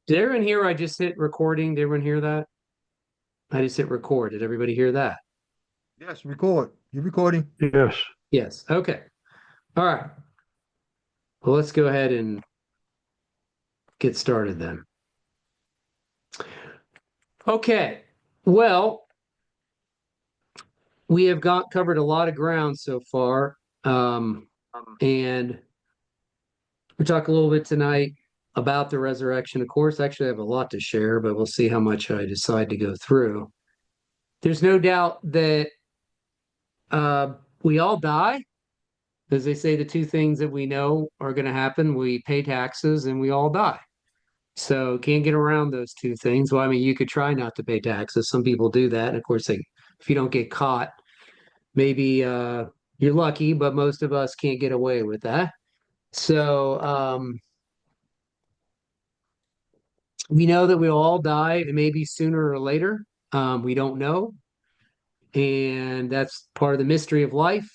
Did everyone hear I just hit recording? Did everyone hear that? I just hit record. Did everybody hear that? Yes, record. You're recording. Yes. Yes. Okay. All right. Well, let's go ahead and get started then. Okay. Well, we have got covered a lot of ground so far. Um, and we'll talk a little bit tonight about the resurrection. Of course, actually, I have a lot to share, but we'll see how much I decide to go through. There's no doubt that uh, we all die. As they say, the two things that we know are going to happen, we pay taxes and we all die. So can't get around those two things. Well, I mean, you could try not to pay taxes. Some people do that. And of course, if you don't get caught, maybe you're lucky, but most of us can't get away with that. So we know that we'll all die, maybe sooner or later. We don't know. And that's part of the mystery of life.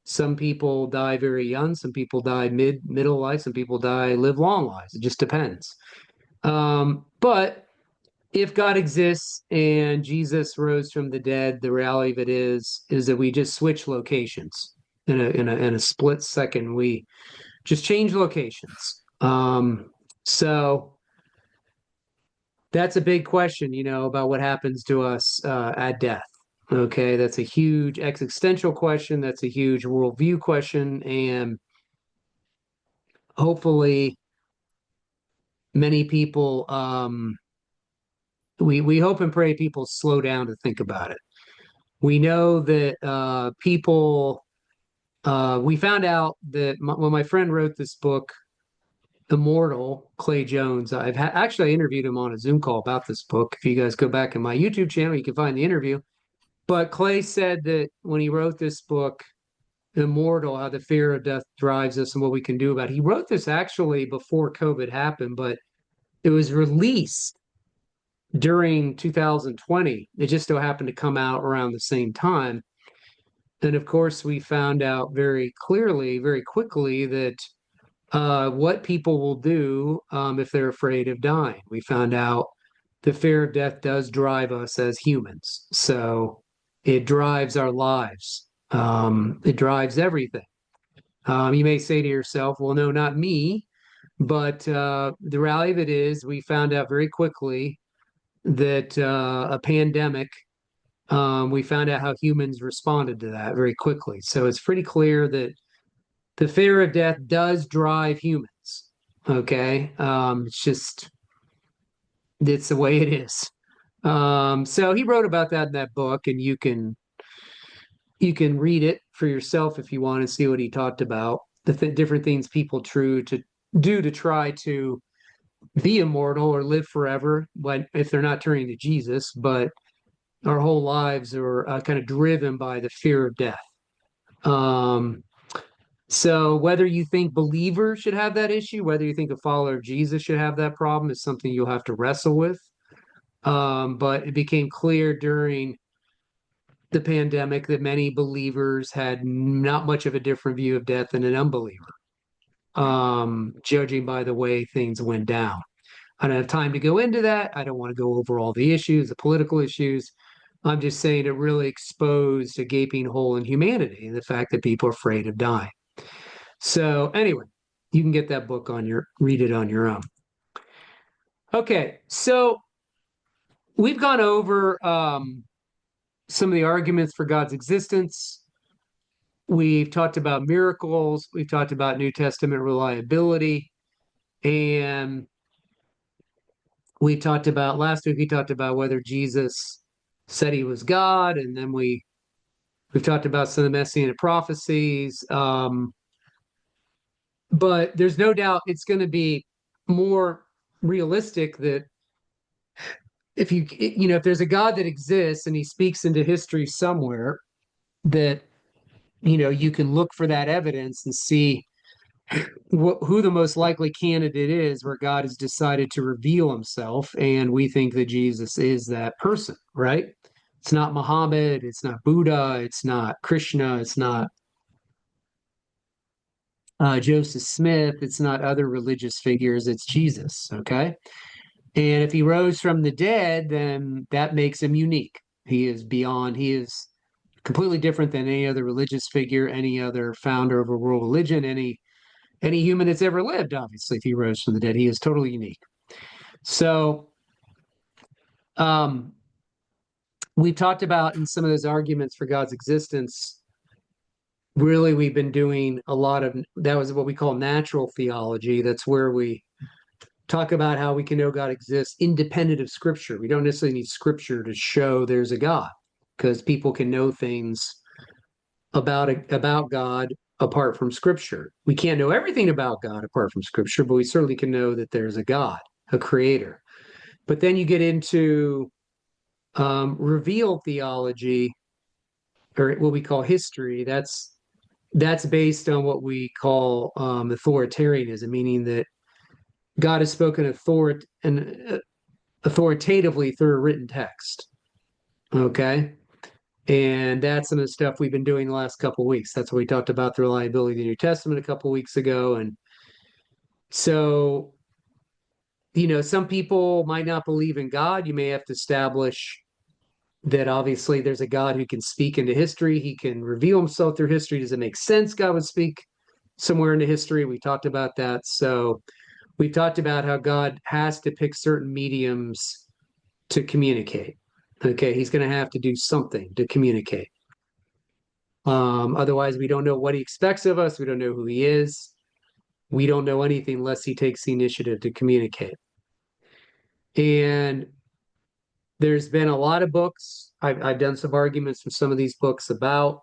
Some people die very young. Some people die middle life. Some people live long lives. It just depends. But if God exists and Jesus rose from the dead, the reality of it is that we just switch locations in a split second. We just change locations. So that's a big question, about what happens to us at death. Okay, that's a huge existential question. That's a huge worldview question, and hopefully, many people. We hope and pray people slow down to think about it. We know that people. We found out that when my friend wrote this book, Immortal, Clay Jones. Actually I interviewed him on a Zoom call about this book. If you guys go back in my YouTube channel, you can find the interview. But Clay said that when he wrote this book, Immortal, how the fear of death drives us and what we can do about it. He wrote this actually before COVID happened, but it was released during 2020. It just so happened to come out around the same time. And of course, we found out very clearly, very quickly, that what people will do if they're afraid of dying. We found out the fear of death does drive us as humans. So it drives our lives, it drives everything. You may say to yourself, well, no, not me. But the reality of it is, we found out very quickly that a pandemic, we found out how humans responded to that very quickly. So it's pretty clear that the fear of death does drive humans. Okay. It's the way it is. So he wrote about that in that book, and you can read it for yourself if you want to see what he talked about, different things people true to do to try to be immortal or live forever when if they're not turning to Jesus, but our whole lives are kind of driven by the fear of death. Um, so whether you think believers should have that issue, whether you think a follower of Jesus should have that problem, is something you'll have to wrestle with. But it became clear during the pandemic that many believers had not much of a different view of death than an unbeliever, judging by the way things went down. I don't have time to go into that. I don't want to go over all the issues, the political issues. I'm just saying it really exposed a gaping hole in humanity and the fact that people are afraid of dying. So anyway, you can get that book read it on your own. Okay, so we've gone over some of the arguments for God's existence. We've talked about miracles. We've talked about New Testament reliability. And we talked about last week, we talked about whether Jesus said he was God. And then we've talked about some of the messianic prophecies. But there's no doubt it's going to be more realistic that if there's a God that exists and he speaks into history somewhere, that you can look for that evidence and see who the most likely candidate is where God has decided to reveal himself. And we think that Jesus is that person, right? It's not Muhammad, it's not Buddha, it's not Krishna, it's not Joseph Smith, it's not other religious figures, it's Jesus, okay? And if he rose from the dead, then that makes him unique. He is completely different than any other religious figure, any other founder of a world religion, any human that's ever lived, obviously, if he rose from the dead. He is totally unique. So um we talked about in some of those arguments for God's existence, really we've been doing a lot of that was what we call natural theology. That's where we talk about how we can know God exists independent of scripture. We don't necessarily need scripture to show there's a God, because people can know things about God apart from scripture. We can't know everything about God apart from scripture, but we certainly can know that there's a God, a creator. But then you get into revealed theology, or what we call history. That's based on what we call authoritarianism, meaning that God has spoken authoritatively through a written text. Okay. And that's some of the stuff we've been doing the last couple of weeks. That's what we talked about the reliability of the New Testament a couple of weeks ago. And so, some people might not believe in God. You may have to establish that obviously there's a God who can speak into history. He can reveal himself through history. Does it make sense God would speak somewhere into history? We talked about that. So we talked about how God has to pick certain mediums to communicate. Okay, he's going to have to do something to communicate. Otherwise, we don't know what he expects of us. We don't know who he is. We don't know anything unless he takes the initiative to communicate. And there's been a lot of books. I've done some arguments from some of these books about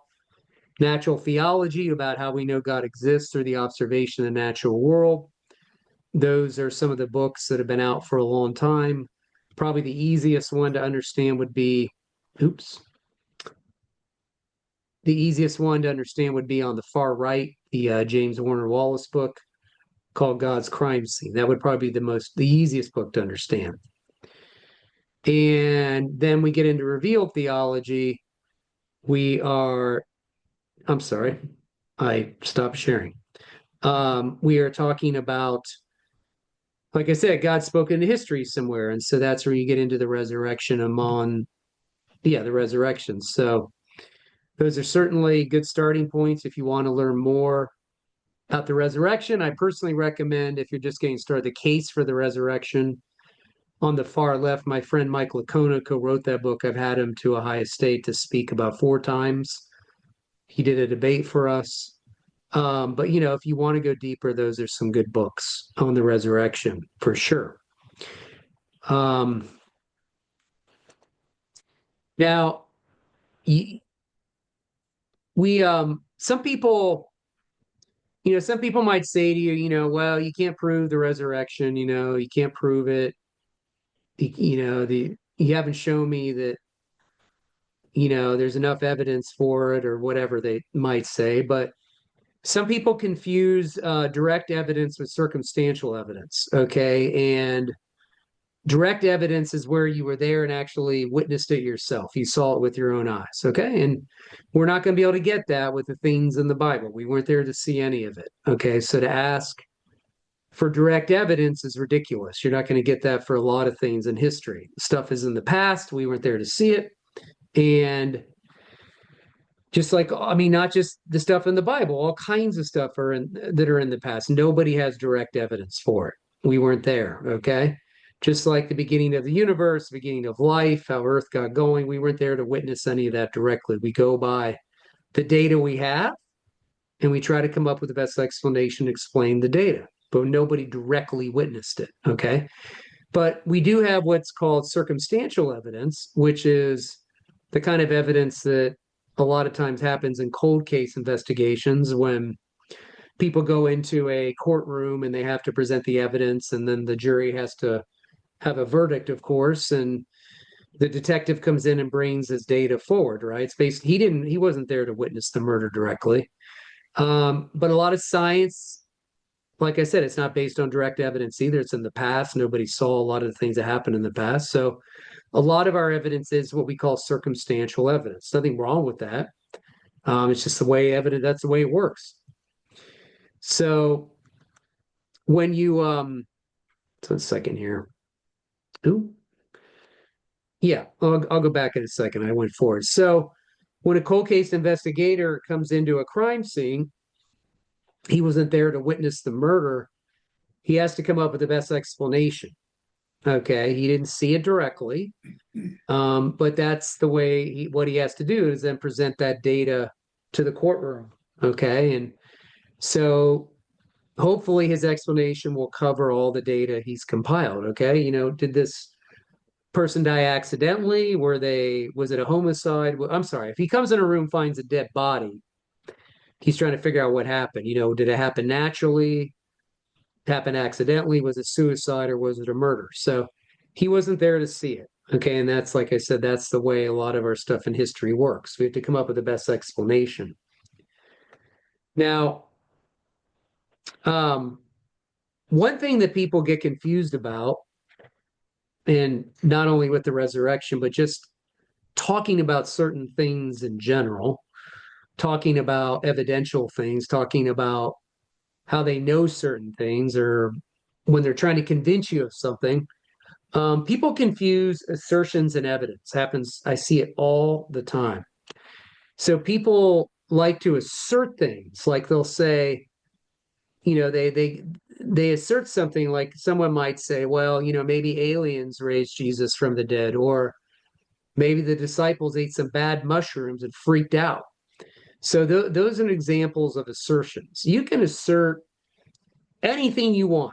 natural theology, about how we know God exists through the observation of the natural world. Those are some of the books that have been out for a long time. Probably the easiest one to understand would be, oops. The easiest one to understand would be on the far right, the James Warner Wallace book called God's Crime Scene. That would probably be the easiest book to understand. And then we get into revealed theology. I'm sorry, I stopped sharing. We are talking about, like I said, God spoke into history somewhere. And so that's where you get into the resurrection the resurrection. So those are certainly good starting points if you want to learn more about the resurrection. I personally recommend, if you're just getting started, the case for the resurrection. On the far left, my friend Mike Licona co-wrote that book. I've had him to Ohio State to speak about 4 times. He did a debate for us. But if you want to go deeper, those are some good books on the resurrection for sure. Now, some people, some people might say to you, well, you can't prove the resurrection. You can't prove it. You haven't shown me that there's enough evidence for it, or whatever they might say. But some people confuse direct evidence with circumstantial evidence. Okay. And direct evidence is where you were there and actually witnessed it yourself. You saw it with your own eyes. Okay. And we're not going to be able to get that with the things in the Bible. We weren't there to see any of it. Okay. So to ask for direct evidence is ridiculous. You're not going to get that for a lot of things in history. Stuff is in the past. We weren't there to see it. And just like, I mean, not just the stuff in the Bible, all kinds of stuff that are in the past. Nobody has direct evidence for it. We weren't there. Okay. Just like the beginning of the universe, the beginning of life, how Earth got going, we weren't there to witness any of that directly. We go by the data we have, and we try to come up with the best explanation to explain the data, but nobody directly witnessed it. Okay. But we do have what's called circumstantial evidence, which is the kind of evidence that a lot of times happens in cold case investigations, when people go into a courtroom and they have to present the evidence, and then the jury has to have a verdict, of course, and the detective comes in and brings his data forward, right? It's based, he wasn't there to witness the murder directly. But a lot of science, like I said, it's not based on direct evidence either. It's in the past. Nobody saw a lot of the things that happened in the past. So a lot of our evidence is what we call circumstantial evidence. Nothing wrong with that. It's just that's the way it works. So when you, so a second here. Ooh, yeah, I'll go back in a second. I went forward. So when a cold case investigator comes into a crime scene, he wasn't there to witness the murder. He has to come up with the best explanation. Okay, he didn't see it directly, but that's the way what he has to do is then present that data to the courtroom. Okay, and so hopefully his explanation will cover all the data he's compiled. Okay, did this person die accidentally? Was it a homicide? Well, I'm sorry, if he comes in a room, finds a dead body, he's trying to figure out what happened. Did it happen naturally? Happen accidentally? Was it suicide or was it a murder? So he wasn't there to see it. Okay. And that's, like I said, that's the way a lot of our stuff in history works. We have to come up with the best explanation. Now, um, one thing that people get confused about, and not only with the resurrection, but just talking about certain things in general, talking about evidential things, talking about how they know certain things, or when they're trying to convince you of something. People confuse assertions and evidence. Happens, I see it all the time. So people like to assert things, like they'll say, they assert something like someone might say, well, maybe aliens raised Jesus from the dead, or maybe the disciples ate some bad mushrooms and freaked out. So those are examples of assertions. You can assert anything you want,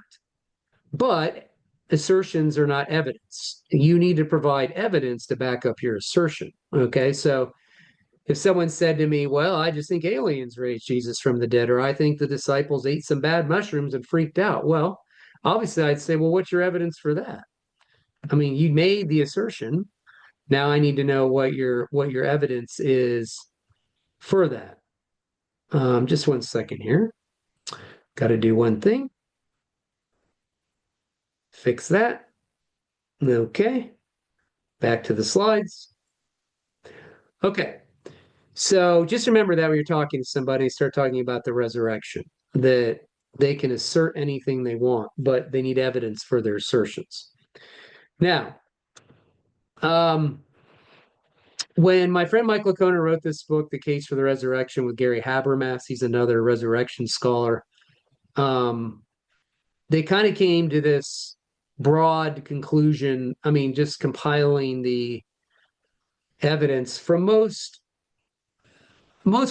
but assertions are not evidence. You need to provide evidence to back up your assertion. Okay. So if someone said to me, well, I just think aliens raised Jesus from the dead, or I think the disciples ate some bad mushrooms and freaked out. Well, obviously I'd say, well, what's your evidence for that? I mean, you made the assertion. Now I need to know what your evidence is for that. Just one second here. Got to do one thing. Fix that. Okay. Back to the slides. Okay. So just remember that when you're talking to somebody, start talking about the resurrection, that they can assert anything they want, but they need evidence for their assertions. Now, when my friend Mike Licona wrote this book, The Case for the Resurrection with Gary Habermas, he's another resurrection scholar, they kind of came to this broad conclusion. I mean, just compiling the evidence from most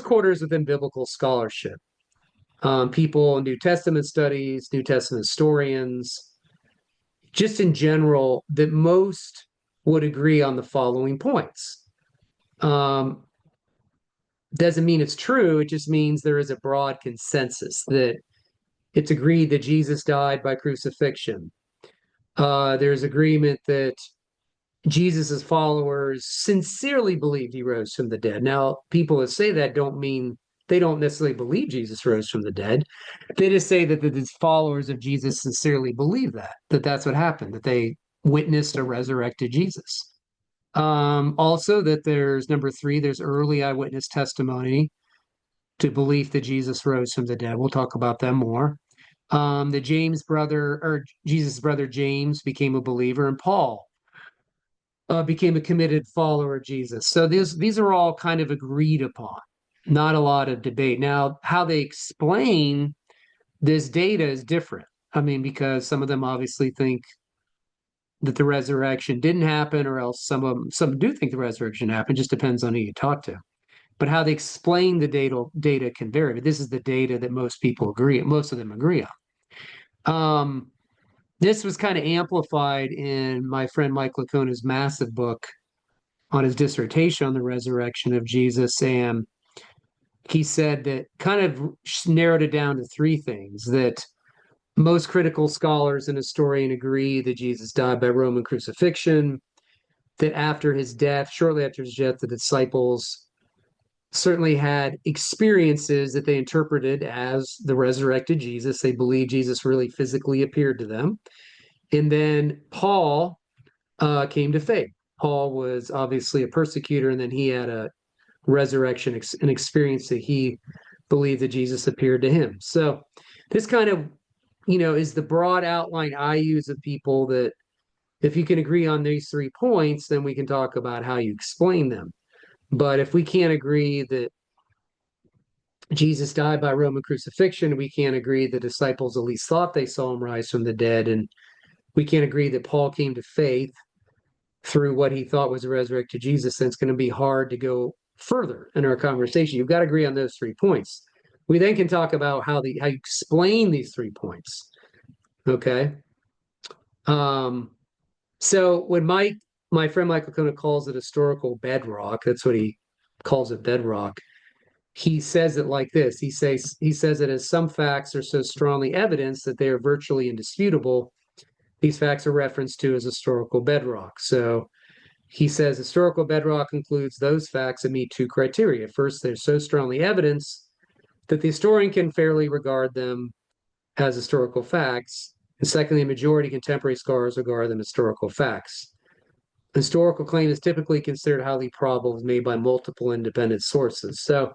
quarters within biblical scholarship. People in New Testament studies, New Testament historians, just in general, that most would agree on the following points. Doesn't mean it's true. It just means there is a broad consensus that it's agreed that Jesus died by crucifixion. There's agreement that Jesus's followers sincerely believed he rose from the dead. Now, people that say that they don't necessarily believe Jesus rose from the dead. They just say that the followers of Jesus sincerely believe that that's what happened, that they witnessed a resurrected Jesus. Also, that there's number three, there's early eyewitness testimony to belief that Jesus rose from the dead. We'll talk about them more. The James brother, or Jesus' brother James, became a believer, and Paul became a committed follower of Jesus. So these are all kind of agreed upon, not a lot of debate. Now, how they explain this data is different. I mean, because some of them obviously think that the resurrection didn't happen, or else some do think the resurrection happened. Just depends on who you talk to. But how they explain the data can vary. But this is the data that most of them agree on. This was kind of amplified in my friend Mike Licona's massive book on his dissertation on the resurrection of Jesus. And he said that kind of narrowed it down to three things: that most critical scholars and historians agree that Jesus died by Roman crucifixion, that after his death, shortly after his death, the disciples certainly had experiences that they interpreted as the resurrected Jesus. They believed Jesus really physically appeared to them. And then Paul came to faith. Paul was obviously a persecutor, and then he had a resurrection, an experience that he believed that Jesus appeared to him. So this kind of, is the broad outline I use of people that If you can agree on these 3 points, then we can talk about how you explain them. But if we can't agree that Jesus died by Roman crucifixion, we can't agree the disciples at least thought they saw him rise from the dead, and we can't agree that Paul came to faith through what he thought was a resurrected Jesus, then it's going to be hard to go further in our conversation. You've got to agree on those 3 points. We then can talk about how you explain these 3 points. Okay. So when my friend Michael Kona calls it historical bedrock, that's what he calls it, bedrock. He says it like this. He says that as some facts are so strongly evidenced that they are virtually indisputable, these facts are referenced to as historical bedrock. So he says historical bedrock includes those facts that meet two criteria. First, they're so strongly evidenced that the historian can fairly regard them as historical facts. And secondly, a majority of contemporary scholars regard them as historical facts. Historical claim is typically considered highly probable if made by multiple independent sources. So,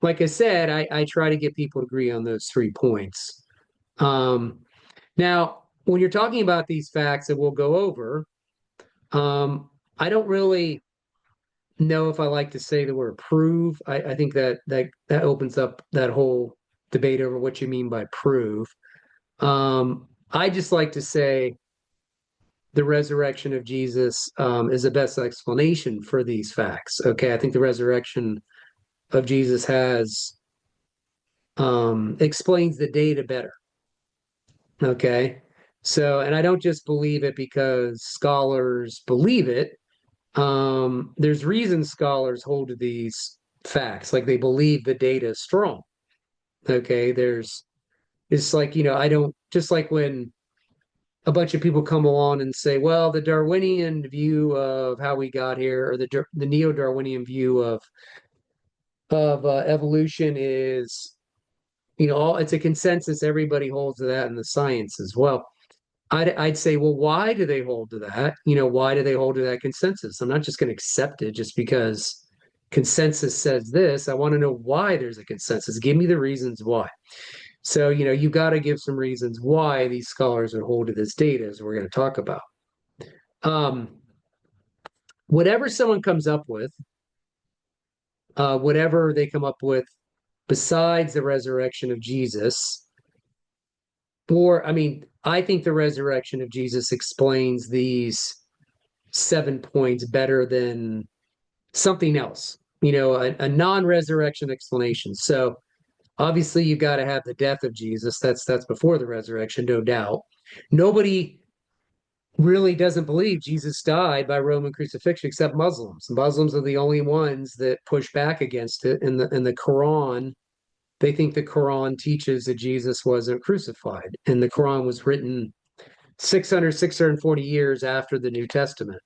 like I said, I try to get people to agree on those 3 points. Now, when you're talking about these facts that we'll go over, I don't really know if I like to say the word prove. I think that opens up that whole debate over what you mean by prove. I just like to say the resurrection of Jesus is the best explanation for these facts. Okay, I think the resurrection of Jesus has explains the data better. Okay, so and I don't just believe it because scholars believe it. There's reasons scholars hold to these facts, like they believe the data is strong. Okay, it's like, I don't, just like when a bunch of people come along and say, well, the Darwinian view of how we got here, or the neo-Darwinian view of evolution is, it's a consensus. Everybody holds to that in the science as well. I'd say, well, why do they hold to that? Why do they hold to that consensus? I'm not just going to accept it just because consensus says this. I want to know why there's a consensus. Give me the reasons why. So, you've got to give some reasons why these scholars would hold to this data, as we're going to talk about. Um, whatever someone comes up with, whatever they come up with besides the resurrection of Jesus, I think the resurrection of Jesus explains these 7 points better than something else, a non-resurrection explanation. So obviously you've got to have the death of Jesus. That's before the resurrection, no doubt. Nobody really doesn't believe Jesus died by Roman crucifixion except Muslims. Muslims are the only ones that push back against it. In the Quran, they think the Quran teaches that Jesus wasn't crucified. And the Quran was written 640 years after the New Testament.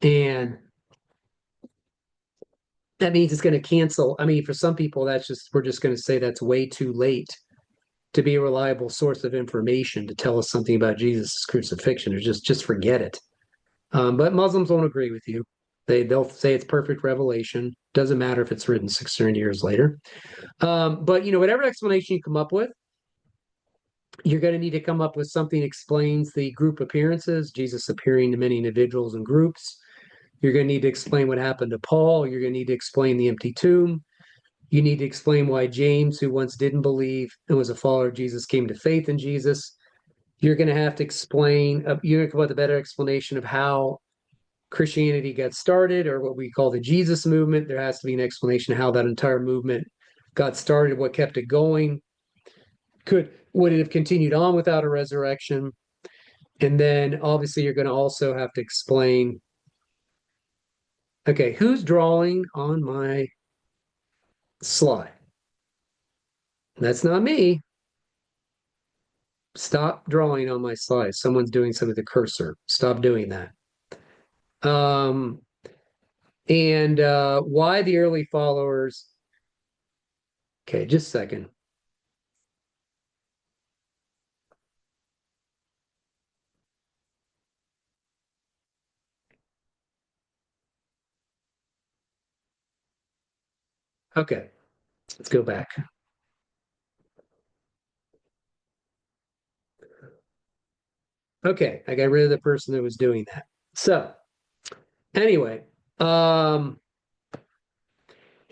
And that means it's going to cancel. For some people, we're just going to say that's way too late to be a reliable source of information to tell us something about Jesus' crucifixion, or just forget it. But Muslims won't agree with you. They'll say it's perfect revelation. Doesn't matter if it's written 600 years later. But whatever explanation you come up with, you're going to need to come up with something that explains the group appearances, Jesus appearing to many individuals and groups. You're going to need to explain what happened to Paul. You're going to need to explain the empty tomb. You need to explain why James, who once didn't believe and was a follower of Jesus, came to faith in Jesus. You're going to have to explain, you're going to come up with a better explanation of how Christianity got started, or what we call the Jesus movement. There has to be an explanation of how that entire movement got started, what kept it going. Would it have continued on without a resurrection? And then obviously you're going to also have to explain, okay, who's drawing on my slide? That's not me. Stop drawing on my slide. Someone's doing something with the cursor. Stop doing that. Um, and why the early followers? Okay, just a second. Okay, let's go back. Okay, I got rid of the person that was doing that. So anyway, um,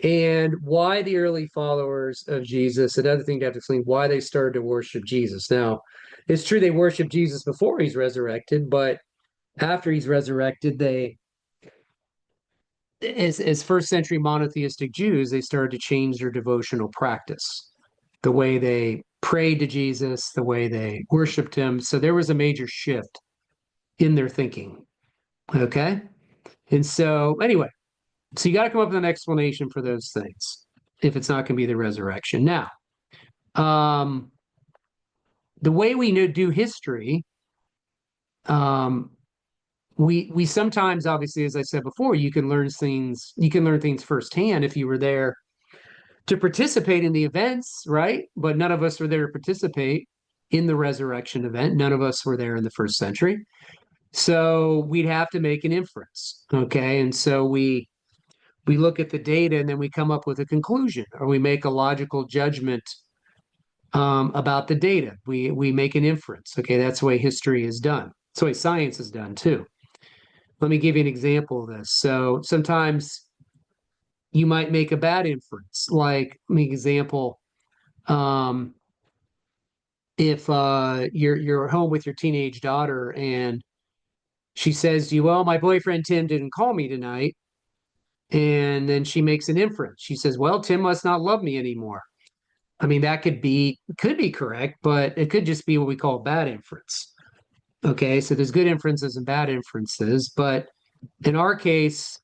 and why the early followers of Jesus, another thing to have to explain why they started to worship Jesus. Now, it's true they worshiped Jesus before he's resurrected, but after he's resurrected, as first century monotheistic Jews, they started to change their devotional practice, the way they prayed to Jesus, the way they worshiped him. So there was a major shift in their thinking. Okay. And so, anyway, so you got to come up with an explanation for those things if it's not going to be the resurrection. Now, um, the way we do history, um, we sometimes, obviously, as I said before, you can learn things firsthand if you were there to participate in the events, right? But none of us were there to participate in the resurrection event. None of us were there in the first century. So we'd have to make an inference. Okay. And so we look at the data and then we come up with a conclusion or we make a logical judgment about the data. We make an inference. Okay, that's the way history is done. That's the way science is done too. Let me give you an example of this. So sometimes you might make a bad inference. Like, an example, um, if you're home with your teenage daughter and she says to you, "Well, my boyfriend Tim didn't call me tonight," and then she makes an inference. She says, "Well, Tim must not love me anymore." I mean, that could be correct, but it could just be what we call bad inference. Okay, so there's good inferences and bad inferences, but in our case,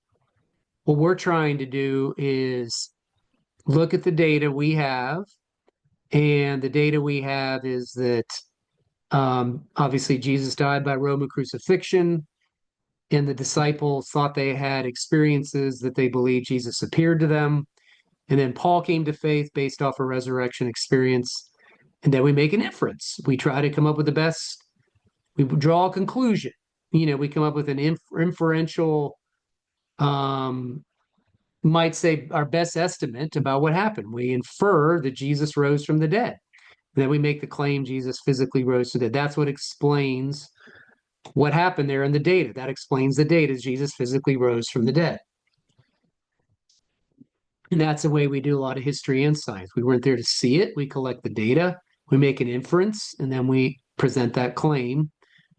what we're trying to do is look at the data we have, and the data we have is that obviously Jesus died by Roman crucifixion, and the disciples thought they had experiences that they believed Jesus appeared to them, and then Paul came to faith based off a resurrection experience, and then we make an inference. We try to come up with the best. We draw a conclusion. We come up with an inferential, um, might say, our best estimate about what happened. We infer that Jesus rose from the dead. And then we make the claim Jesus physically rose from the dead. That's what explains what happened there in the data. That explains the data. Jesus physically rose from the dead. And that's the way we do a lot of history and science. We weren't there to see it. We collect the data, we make an inference, and then we present that claim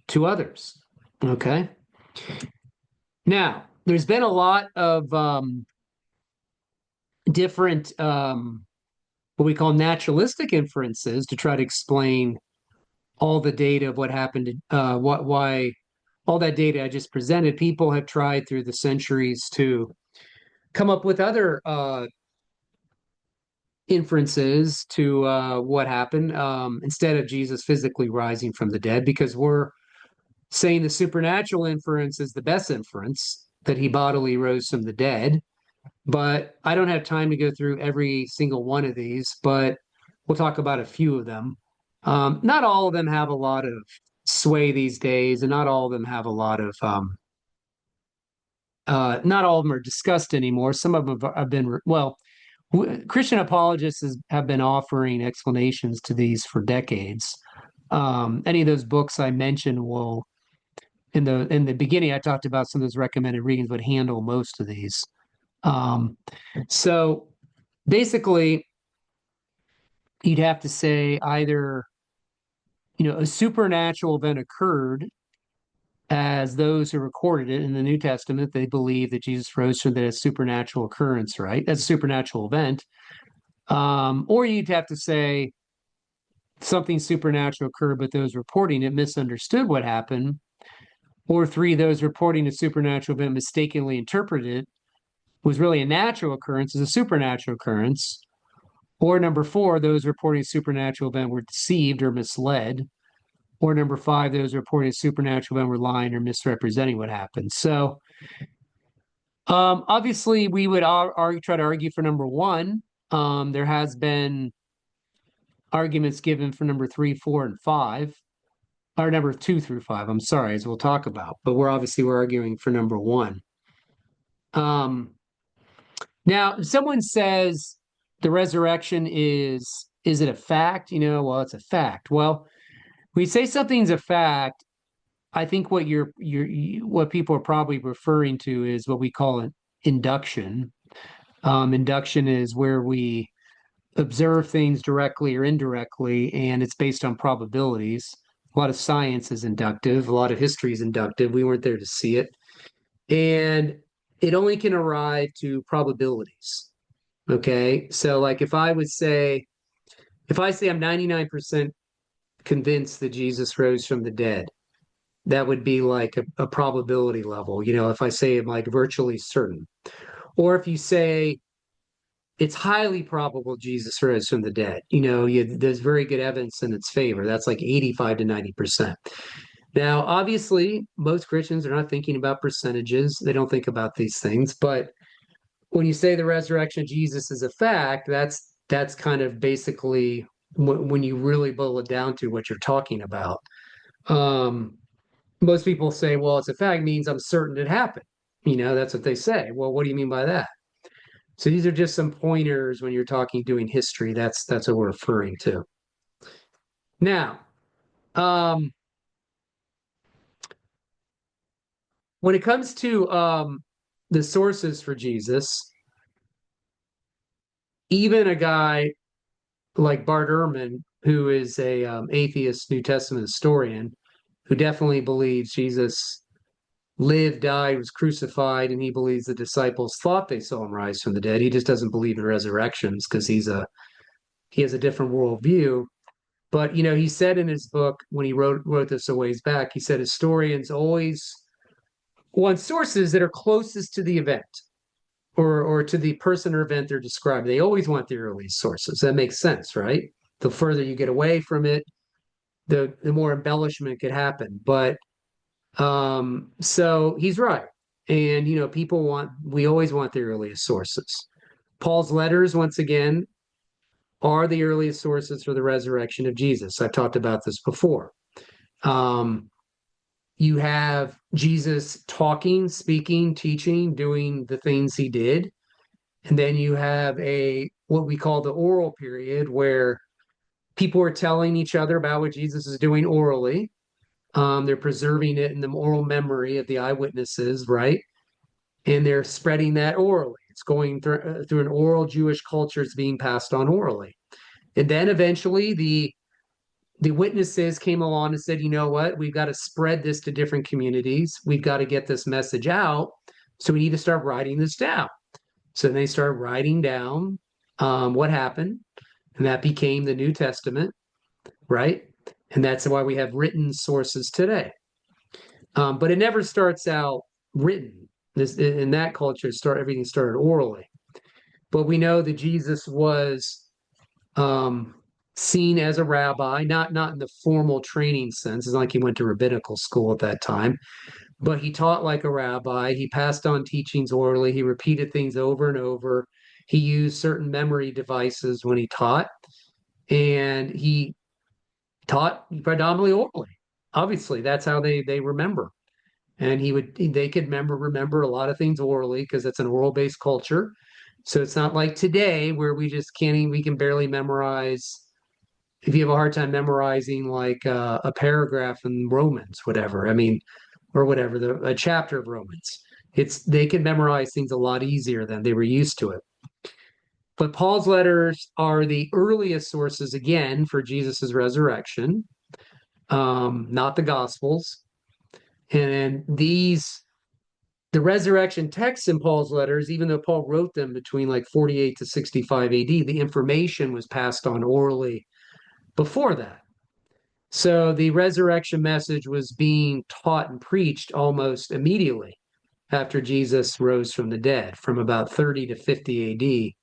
to others. Okay. Now, there's been a lot of different, what we call naturalistic inferences to try to explain all the data of what happened, why all that data I just presented. People have tried through the centuries to come up with other inferences to what happened instead of Jesus physically rising from the dead, because we're saying the supernatural inference is the best inference that he bodily rose from the dead. But I don't have time to go through every single one of these, but we'll talk about a few of them. Not all of them have a lot of sway these days, and not all of them have a lot of, not all of them are discussed anymore. Some of them have been, well, Christian apologists have been offering explanations to these for decades. Any of those books I mentioned will, in the beginning, I talked about some of those recommended readings would handle most of these. Um, so basically, you'd have to say either, a supernatural event occurred as those who recorded it in the New Testament, they believe that Jesus rose from that supernatural occurrence, right? That's a supernatural event. Or you'd have to say something supernatural occurred, but those reporting it misunderstood what happened. Or three, those reporting a supernatural event mistakenly interpreted it was really a natural occurrence as a supernatural occurrence. Or number four, those reporting a supernatural event were deceived or misled. Or number five, those reporting a supernatural event were lying or misrepresenting what happened. So obviously, we would try to argue for number one. There has been arguments given for number three, four, and five, or number two through five. I'm sorry, as we'll talk about, but we're arguing for number one. Now, if someone says the resurrection is it a fact? Well, it's a fact. Well, we say something's a fact. I think what people are probably referring to is what we call an induction. Induction is where we observe things directly or indirectly, and it's based on probabilities. A lot of science is inductive, a lot of history is inductive. We weren't there to see it. And it only can arrive to probabilities. Okay. So, like if I say I'm 99% convinced that Jesus rose from the dead, that would be like a probability level. If I say I'm like virtually certain, or if you say it's highly probable Jesus rose from the dead. There's very good evidence in its favor. That's like 85 to 90%. Now, obviously, most Christians are not thinking about percentages. They don't think about these things. But when you say the resurrection of Jesus is a fact, that's kind of basically when you really boil it down to what you're talking about. Um, Most people say, well, it's a fact means I'm certain it happened. That's what they say. Well, what do you mean by that? So these are just some pointers when you're doing history. That's what we're referring to. Now, um, when it comes to the sources for Jesus, even a guy like Bart Ehrman, who is a atheist New Testament historian, who definitely believes Jesus lived, died, was crucified, and he believes the disciples thought they saw him rise from the dead. He just doesn't believe in resurrections because he has a different worldview. But he said in his book when he wrote this a ways back, he said historians always want sources that are closest to the event or to the person or event they're describing. They always want the earliest sources. That makes sense, right? The further you get away from it, the more embellishment could happen. But so he's right. And we always want the earliest sources. Paul's letters, once again, are the earliest sources for the resurrection of Jesus. I've talked about this before. Um, you have Jesus talking, speaking, teaching, doing the things he did. And then you have what we call the oral period where people are telling each other about what Jesus is doing orally. They're preserving it in the oral memory of the eyewitnesses, right? And they're spreading that orally. It's going through an oral Jewish culture. It's being passed on orally. And then eventually the witnesses came along and said, you know what, we've got to spread this to different communities. We've got to get this message out. So we need to start writing this down. So they started writing down what happened, and that became the New Testament, right? And that's why we have written sources today. But it never starts out written. In that culture, everything started orally. But we know that Jesus was um, seen as a rabbi, not in the formal training sense. It's not like he went to rabbinical school at that time, but he taught like a rabbi. He passed on teachings orally. He repeated things over and over. He used certain memory devices when he taught, and he taught predominantly orally. Obviously, that's how they remember. And they could remember a lot of things orally because it's an oral based culture. So it's not like today where we can barely memorize. If you have a hard time memorizing like a paragraph in Romans, whatever, I mean, or whatever, a chapter of Romans, they can memorize things a lot easier than they were used to it. But Paul's letters are the earliest sources again for Jesus's resurrection, not the Gospels. And the resurrection texts in Paul's letters, even though Paul wrote them between like 48 to 65 AD, the information was passed on orally before that. So the resurrection message was being taught and preached almost immediately after Jesus rose from the dead, from about 30 to 50 AD,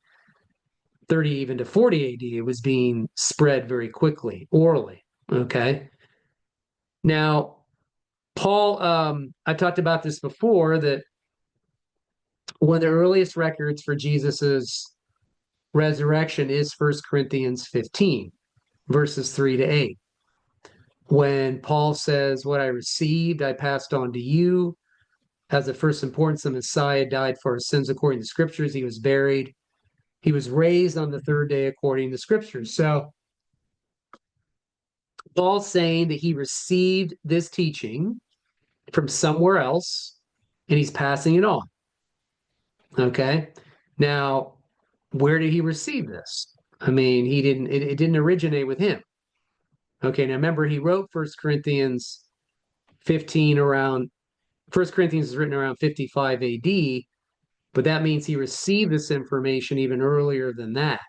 30 even to 40 AD. It was being spread very quickly, orally. Okay. Now, Paul, I talked about this before, that one of the earliest records for Jesus's resurrection is 1 Corinthians 15, verses 3 to 8. When Paul says, what I received, I passed on to you. As of first importance, the Messiah died for our sins according to scriptures. He was buried. He was raised on the third day according to scriptures. So Paul's saying that he received this teaching from somewhere else, and he's passing it on. Okay. Now, where did he receive this? I mean, it didn't originate with him. Okay. Now remember, he wrote First Corinthians 15 around, First Corinthians is written around 55 AD, but that means he received this information even earlier than that.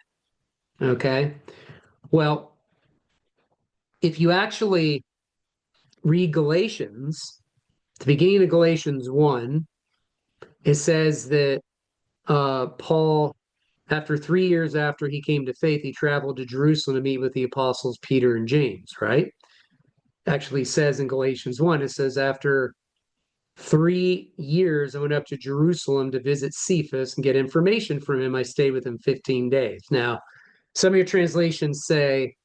Okay. Well, if you actually read Galatians, the beginning of Galatians 1, it says that Paul, after 3 years after he came to faith, he traveled to Jerusalem to meet with the apostles Peter and James, right? Actually says in Galatians 1, it says, after 3 years, I went up to Jerusalem to visit Cephas and get information from him. I stayed with him 15 days. Now, some of your translations say,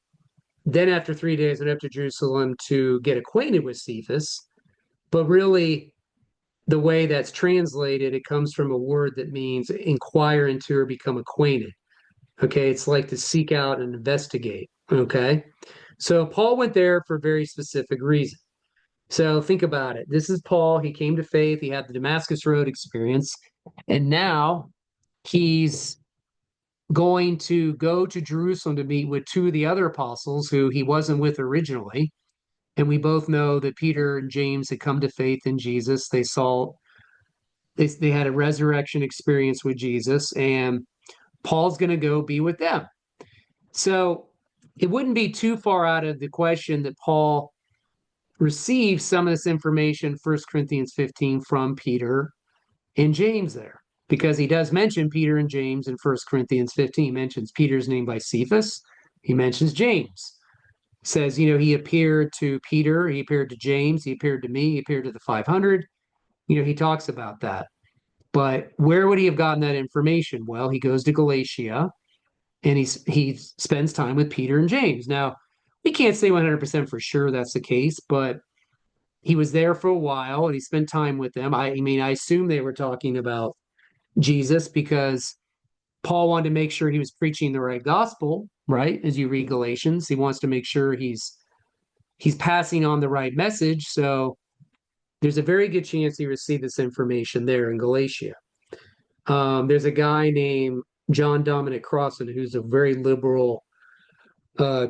then after 3 days, I went up to Jerusalem to get acquainted with Cephas. But really, the way that's translated, it comes from a word that means inquire into or become acquainted. Okay, it's like to seek out and investigate. Okay, so Paul went there for a very specific reason. So think about it. This is Paul. He came to faith. He had the Damascus Road experience. And now he's going to go to Jerusalem to meet with two of the other apostles who he wasn't with originally. And we both know that Peter and James had come to faith in Jesus. They had a resurrection experience with Jesus, and Paul's going to go be with them. So it wouldn't be too far out of the question that Paul received some of this information, 1 Corinthians 15, from Peter and James there, because he does mention Peter and James in 1 Corinthians 15. He mentions Peter's name by Cephas. He mentions James. Says, he appeared to Peter, he appeared to James, he appeared to me, he appeared to the 500. He talks about that. But where would he have gotten that information? Well, he goes to Galatia and he spends time with Peter and James. Now, we can't say 100% for sure that's the case, but he was there for a while and he spent time with them. I mean, I assume they were talking about Jesus because Paul wanted to make sure he was preaching the right gospel, right? As you read Galatians, he wants to make sure he's passing on the right message. So there's a very good chance he received this information there in Galatia. There's a guy named John Dominic Crossan who's a very liberal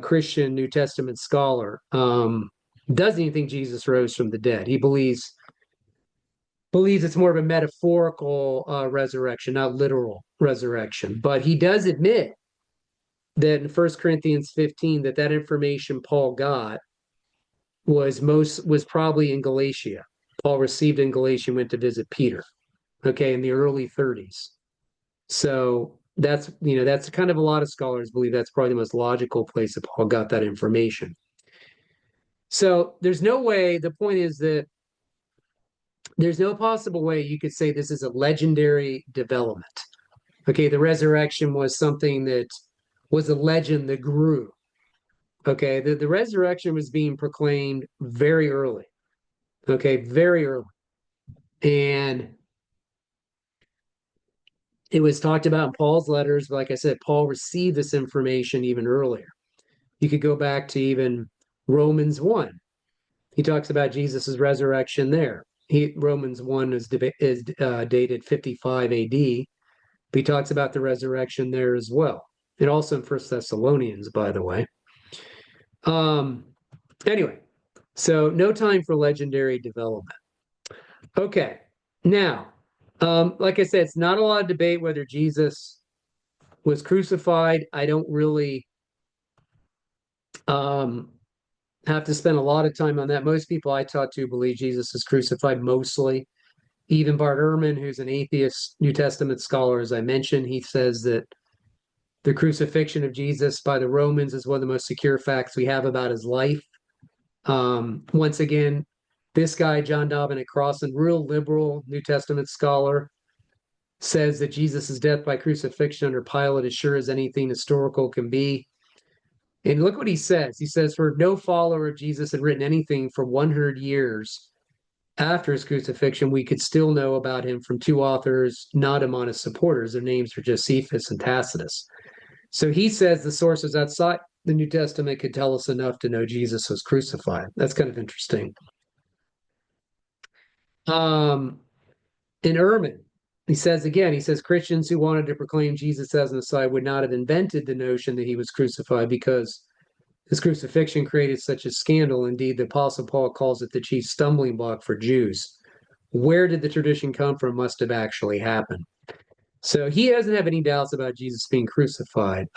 Christian New Testament scholar. Doesn't even think Jesus rose from the dead. He believes it's more of a metaphorical resurrection, not literal resurrection. But he does admit that in 1 Corinthians 15 that information Paul got was probably in Galatia. Paul received in Galatia, went to visit Peter, okay, in the early 30s. So that's kind of, a lot of scholars believe that's probably the most logical place that Paul got that information. So there's no way, the point is that there's no possible way you could say this is a legendary development. Okay, the resurrection was something that was a legend that grew. Okay, the resurrection was being proclaimed very early. Okay, very early. And it was talked about in Paul's letters. But like I said, Paul received this information even earlier. You could go back to even Romans 1. He talks about Jesus' resurrection there. Romans 1 is dated 55 AD. But he talks about the resurrection there as well. And also in First Thessalonians, by the way. Anyway, so no time for legendary development. Okay, now, like I said, it's not a lot of debate whether Jesus was crucified. I don't really have to spend a lot of time on that. Most people I talk to believe Jesus is crucified mostly. Even Bart Ehrman, who's an atheist New Testament scholar, as I mentioned, he says that the crucifixion of Jesus by the Romans is one of the most secure facts we have about his life. Once again, this guy, John Dominic Crossan, real liberal New Testament scholar, says that Jesus' death by crucifixion under Pilate is sure as anything historical can be. And look what he says. He says, for no follower of Jesus had written anything for 100 years after his crucifixion, we could still know about him from two authors, not among his supporters. Their names were Josephus and Tacitus. So he says the sources outside the New Testament could tell us enough to know Jesus was crucified. That's kind of interesting. Um, in Ehrman, he says again, he says Christians who wanted to proclaim Jesus as Messiah would not have invented the notion that he was crucified because his crucifixion created such a scandal. Indeed, the Apostle Paul calls it the chief stumbling block for Jews. Where did the tradition come from? Must have actually happened. So he doesn't have any doubts about Jesus being crucified.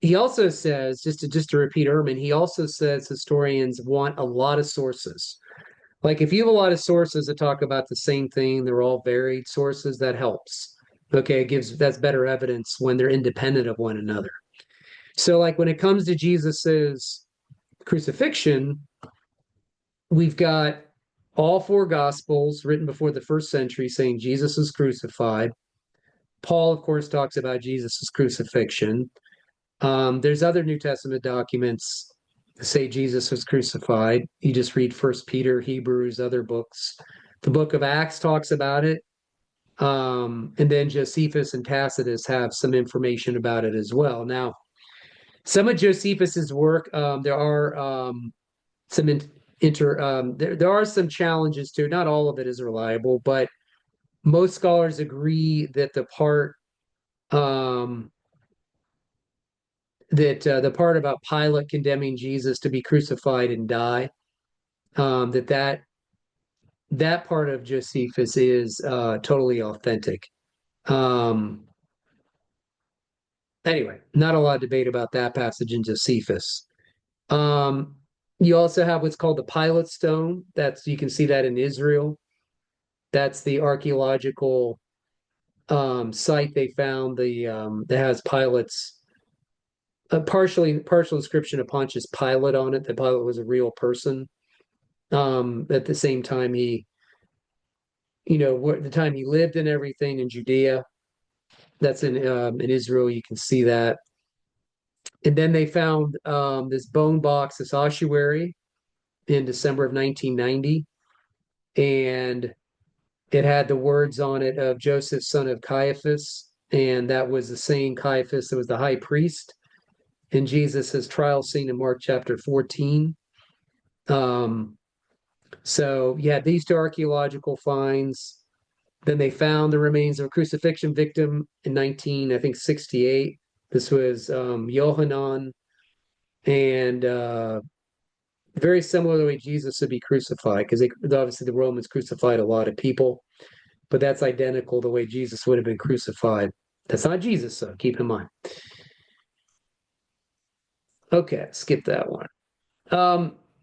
He also says, just to repeat Ehrman, he also says historians want a lot of sources. Like if you have a lot of sources that talk about the same thing, they're all varied sources, that helps. Okay, it gives that's better evidence when they're independent of one another. So like when it comes to Jesus's crucifixion, we've got all four gospels written before the first century saying Jesus was crucified. Paul, of course, talks about Jesus's crucifixion. There's other New Testament documents that say Jesus was crucified. You just read First Peter, Hebrews, other books. The book of Acts talks about it. And then Josephus and Tacitus have some information about it as well. Now, some of Josephus's work, there are some there are some challenges to it. Not all of it is reliable, but most scholars agree that um, the part about Pilate condemning Jesus to be crucified and die, that part of Josephus is totally authentic. Um, anyway, not a lot of debate about that passage in Josephus. Um, you also have what's called the Pilate Stone. That's you can see that in Israel. That's the archaeological site they found that has Pilate's partial inscription of Pontius Pilate on it. That Pilate was a real person. At the same time, the time he lived and everything in Judea. That's in Israel. You can see that. And then they found this bone box, this ossuary, in December of 1990, and it had the words on it of Joseph, son of Caiaphas, and that was the same Caiaphas that was the high priest in Jesus' trial scene in Mark chapter 14. Um, so yeah, these two archaeological finds. Then they found the remains of a crucifixion victim in 19, I think 68. This was Yohanan, and very similar to the way Jesus would be crucified, because obviously the Romans crucified a lot of people, but that's identical the way Jesus would have been crucified. That's not Jesus, so keep in mind. Okay, skip that one.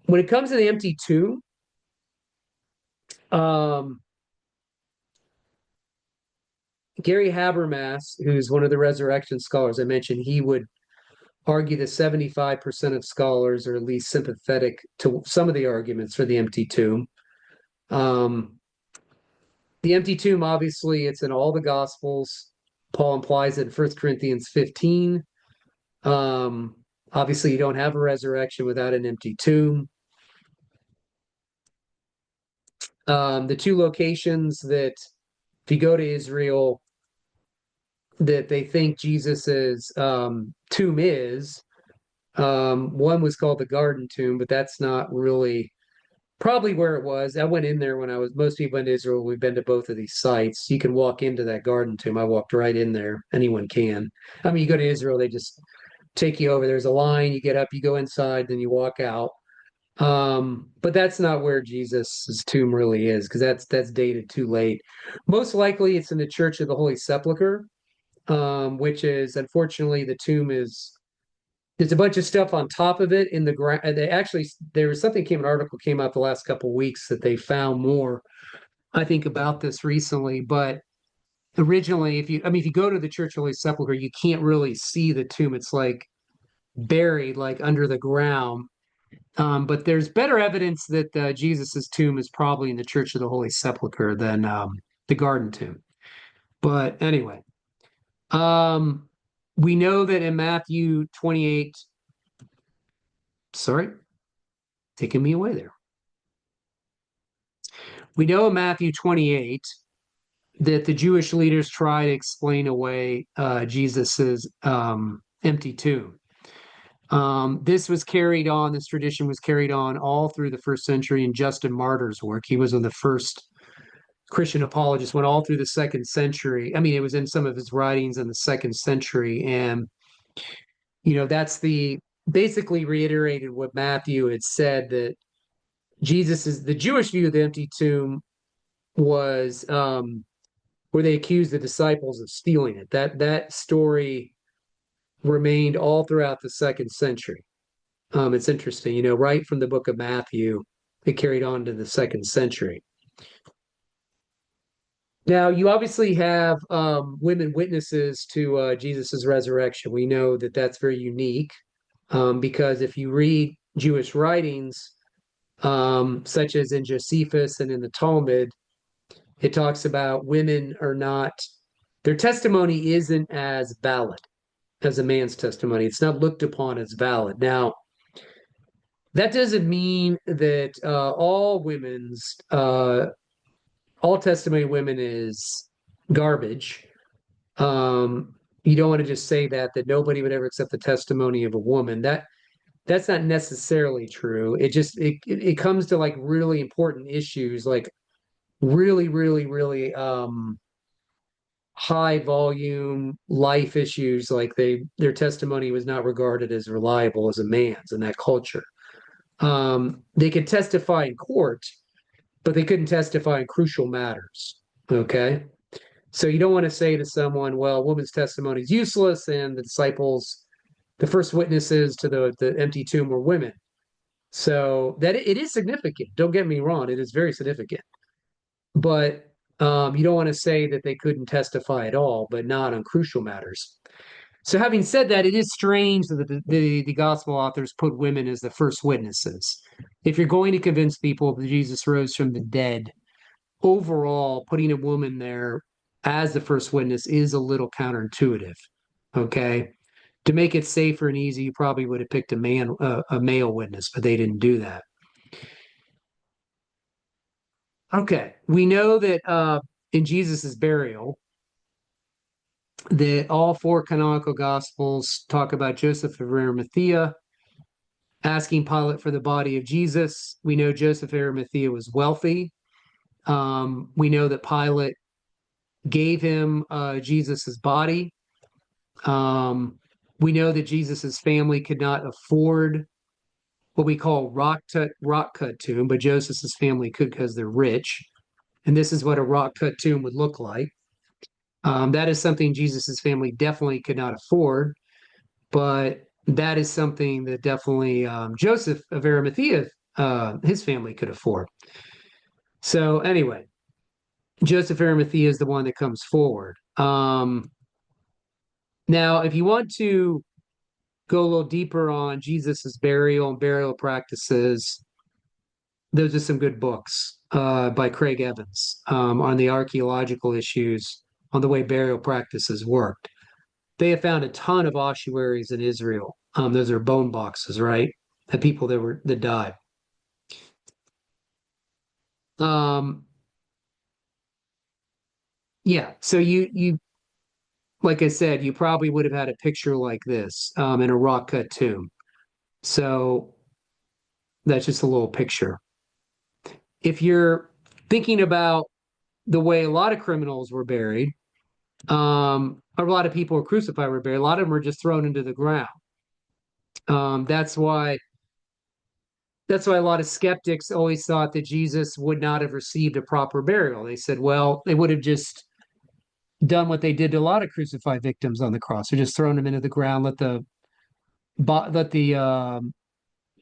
When it comes to the empty tomb, um, Gary Habermas, who's one of the resurrection scholars I mentioned, he would argue that 75% of scholars are at least sympathetic to some of the arguments for the empty tomb. Um, the empty tomb, obviously, it's in all the Gospels. Paul implies it in 1 Corinthians 15. Um, obviously, you don't have a resurrection without an empty tomb. The two locations that, if you go to Israel, that they think Jesus's tomb is, one was called the Garden Tomb, but that's not really probably where it was. I went in there when most people in Israel, we've been to both of these sites. You can walk into that Garden Tomb. I walked right in there. Anyone can. I mean, you go to Israel, they just take you over. There's a line, you get up, you go inside, then you walk out. But that's not where Jesus's tomb really is, because that's dated too late. Most likely it's in the Church of the Holy Sepulchre, which is unfortunately the tomb is there's a bunch of stuff on top of it in the ground. They actually there was something an article came out the last couple of weeks that they found more, I think, about this recently. But originally, if you go to the Church of Holy Sepulchre, you can't really see the tomb. It's like buried like under the ground. But there's better evidence that Jesus's tomb is probably in the Church of the Holy Sepulchre than the Garden Tomb. But anyway, we know that in Matthew 28, sorry, taking me away there. We know in Matthew 28 that the Jewish leaders try to explain away Jesus's empty tomb. This tradition was carried on all through the first century in Justin Martyr's work. He was one of the first Christian apologists, went all through the second century. I mean, it was in some of his writings in the second century. And, that's basically reiterated what Matthew had said, that the Jewish view of the empty tomb was where they accused the disciples of stealing it. That story remained all throughout the second century. It's interesting, right from the book of Matthew, it carried on to the second century. Now, you obviously have women witnesses to Jesus's resurrection. We know that that's very unique because if you read Jewish writings, such as in Josephus and in the Talmud, it talks about women are not, their testimony isn't as valid as a man's testimony. It's not looked upon as valid. Now, that doesn't mean that all testimony of women is garbage. You don't want to just say that nobody would ever accept the testimony of a woman. That's not necessarily true. It comes to like really important issues, like really, really, really high volume life issues, like their testimony was not regarded as reliable as a man's in that culture. They could testify in court, but they couldn't testify in crucial matters. Okay. So you don't want to say to someone, well, a woman's testimony is useless, and the first witnesses to the empty tomb were women. So that it is significant. Don't get me wrong, it is very significant. But you don't want to say that they couldn't testify at all, but not on crucial matters. So having said that, it is strange that the gospel authors put women as the first witnesses. If you're going to convince people that Jesus rose from the dead, overall, putting a woman there as the first witness is a little counterintuitive. Okay. To make it safer and easy, you probably would have picked a male witness, but they didn't do that. Okay. We know that in Jesus's burial, that all four canonical gospels talk about Joseph of Arimathea asking Pilate for the body of Jesus. We know Joseph of Arimathea was wealthy. We know that Pilate gave him Jesus's body. We know that Jesus's family could not afford what we call rock cut tomb, but Joseph's family could because they're rich. And this is what a rock cut tomb would look like. That is something Jesus's family definitely could not afford, but that is something that definitely Joseph of Arimathea, his family could afford. So anyway, Joseph of Arimathea is the one that comes forward. Now, if you want to go a little deeper on Jesus's burial and burial practices, those are some good books by Craig Evans on the archaeological issues on the way burial practices worked. They have found a ton of ossuaries in Israel. Those are bone boxes, right? The people that died. Yeah. So you like I said, you probably would have had a picture like this in a rock cut tomb. So that's just a little picture. If you're thinking about the way a lot of criminals were buried, a lot of people were crucified were buried. A lot of them were just thrown into the ground. That's why a lot of skeptics always thought that Jesus would not have received a proper burial. They said, well, they would have just done what they did to a lot of crucified victims on the cross. They're just thrown them into the ground, let the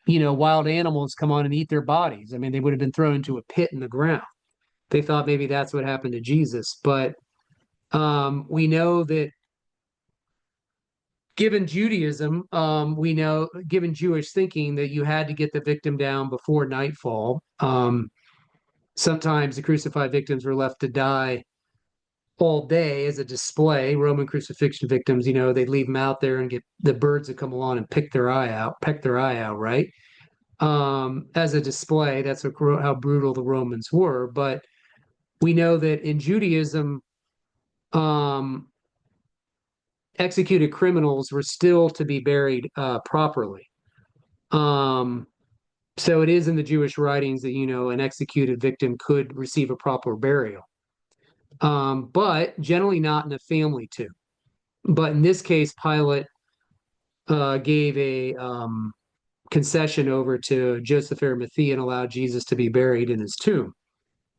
wild animals come on and eat their bodies. I mean, they would have been thrown into a pit in the ground. They thought maybe that's what happened to Jesus, but we know that given Judaism, given Jewish thinking, that you had to get the victim down before nightfall. Sometimes the crucified victims were left to die all day as a display. Roman crucifixion victims, they'd leave them out there and get the birds that come along and peck their eye out, right? As a display. That's how brutal the Romans were. But we know that in Judaism, executed criminals were still to be buried properly. Um, so it is in the Jewish writings that, an executed victim could receive a proper burial, but generally not in a family tomb. But in this case, Pilate gave a concession over to Joseph Arimathea and allowed Jesus to be buried in his tomb.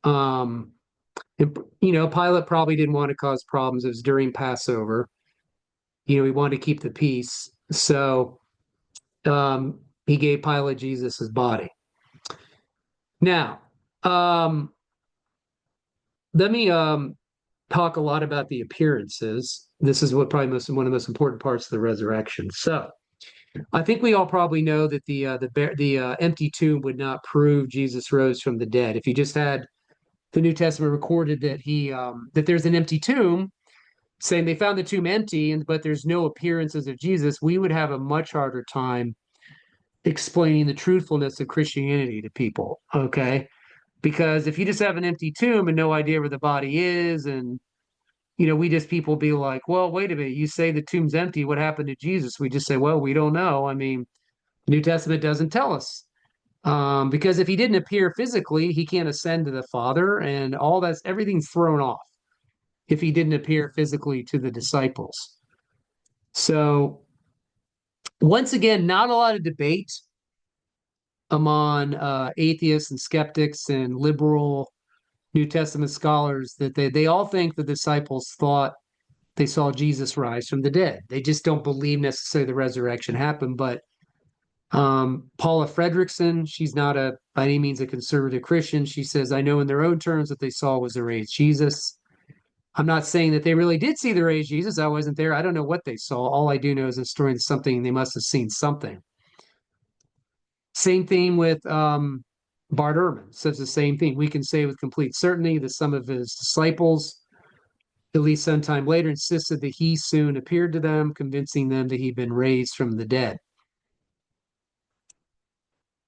Um, Pilate probably didn't want to cause problems. It was during Passover. He wanted to keep the peace. So he gave Pilate Jesus's body. Now, let me talk a lot about the appearances. This is what probably one of the most important parts of the resurrection. So, I think we all probably know that the empty tomb would not prove Jesus rose from the dead. If you just had the New Testament recorded that there's an empty tomb, saying they found the tomb empty, but there's no appearances of Jesus, we would have a much harder time explaining the truthfulness of Christianity to people. Okay, because if you just have an empty tomb and no idea where the body is, and people be like, well, wait a minute, you say the tomb's empty. What happened to Jesus? We just say, well, we don't know. I mean, the New Testament doesn't tell us. Because if he didn't appear physically, he can't ascend to the Father, and everything's thrown off if he didn't appear physically to the disciples. So, once again, not a lot of debate among atheists and skeptics and liberal New Testament scholars that they all think the disciples thought they saw Jesus rise from the dead. They just don't believe necessarily the resurrection happened. But Paula Fredrickson, she's not by any means a conservative Christian. She says, I know in their own terms that they saw was the raised Jesus. I'm not saying that they really did see the raised Jesus. I wasn't there. I don't know what they saw. All I do know is in story something, they must have seen something. Same thing with Bart Ehrman, says the same thing. We can say with complete certainty that some of his disciples, at least sometime later, insisted that he soon appeared to them, convincing them that he'd been raised from the dead.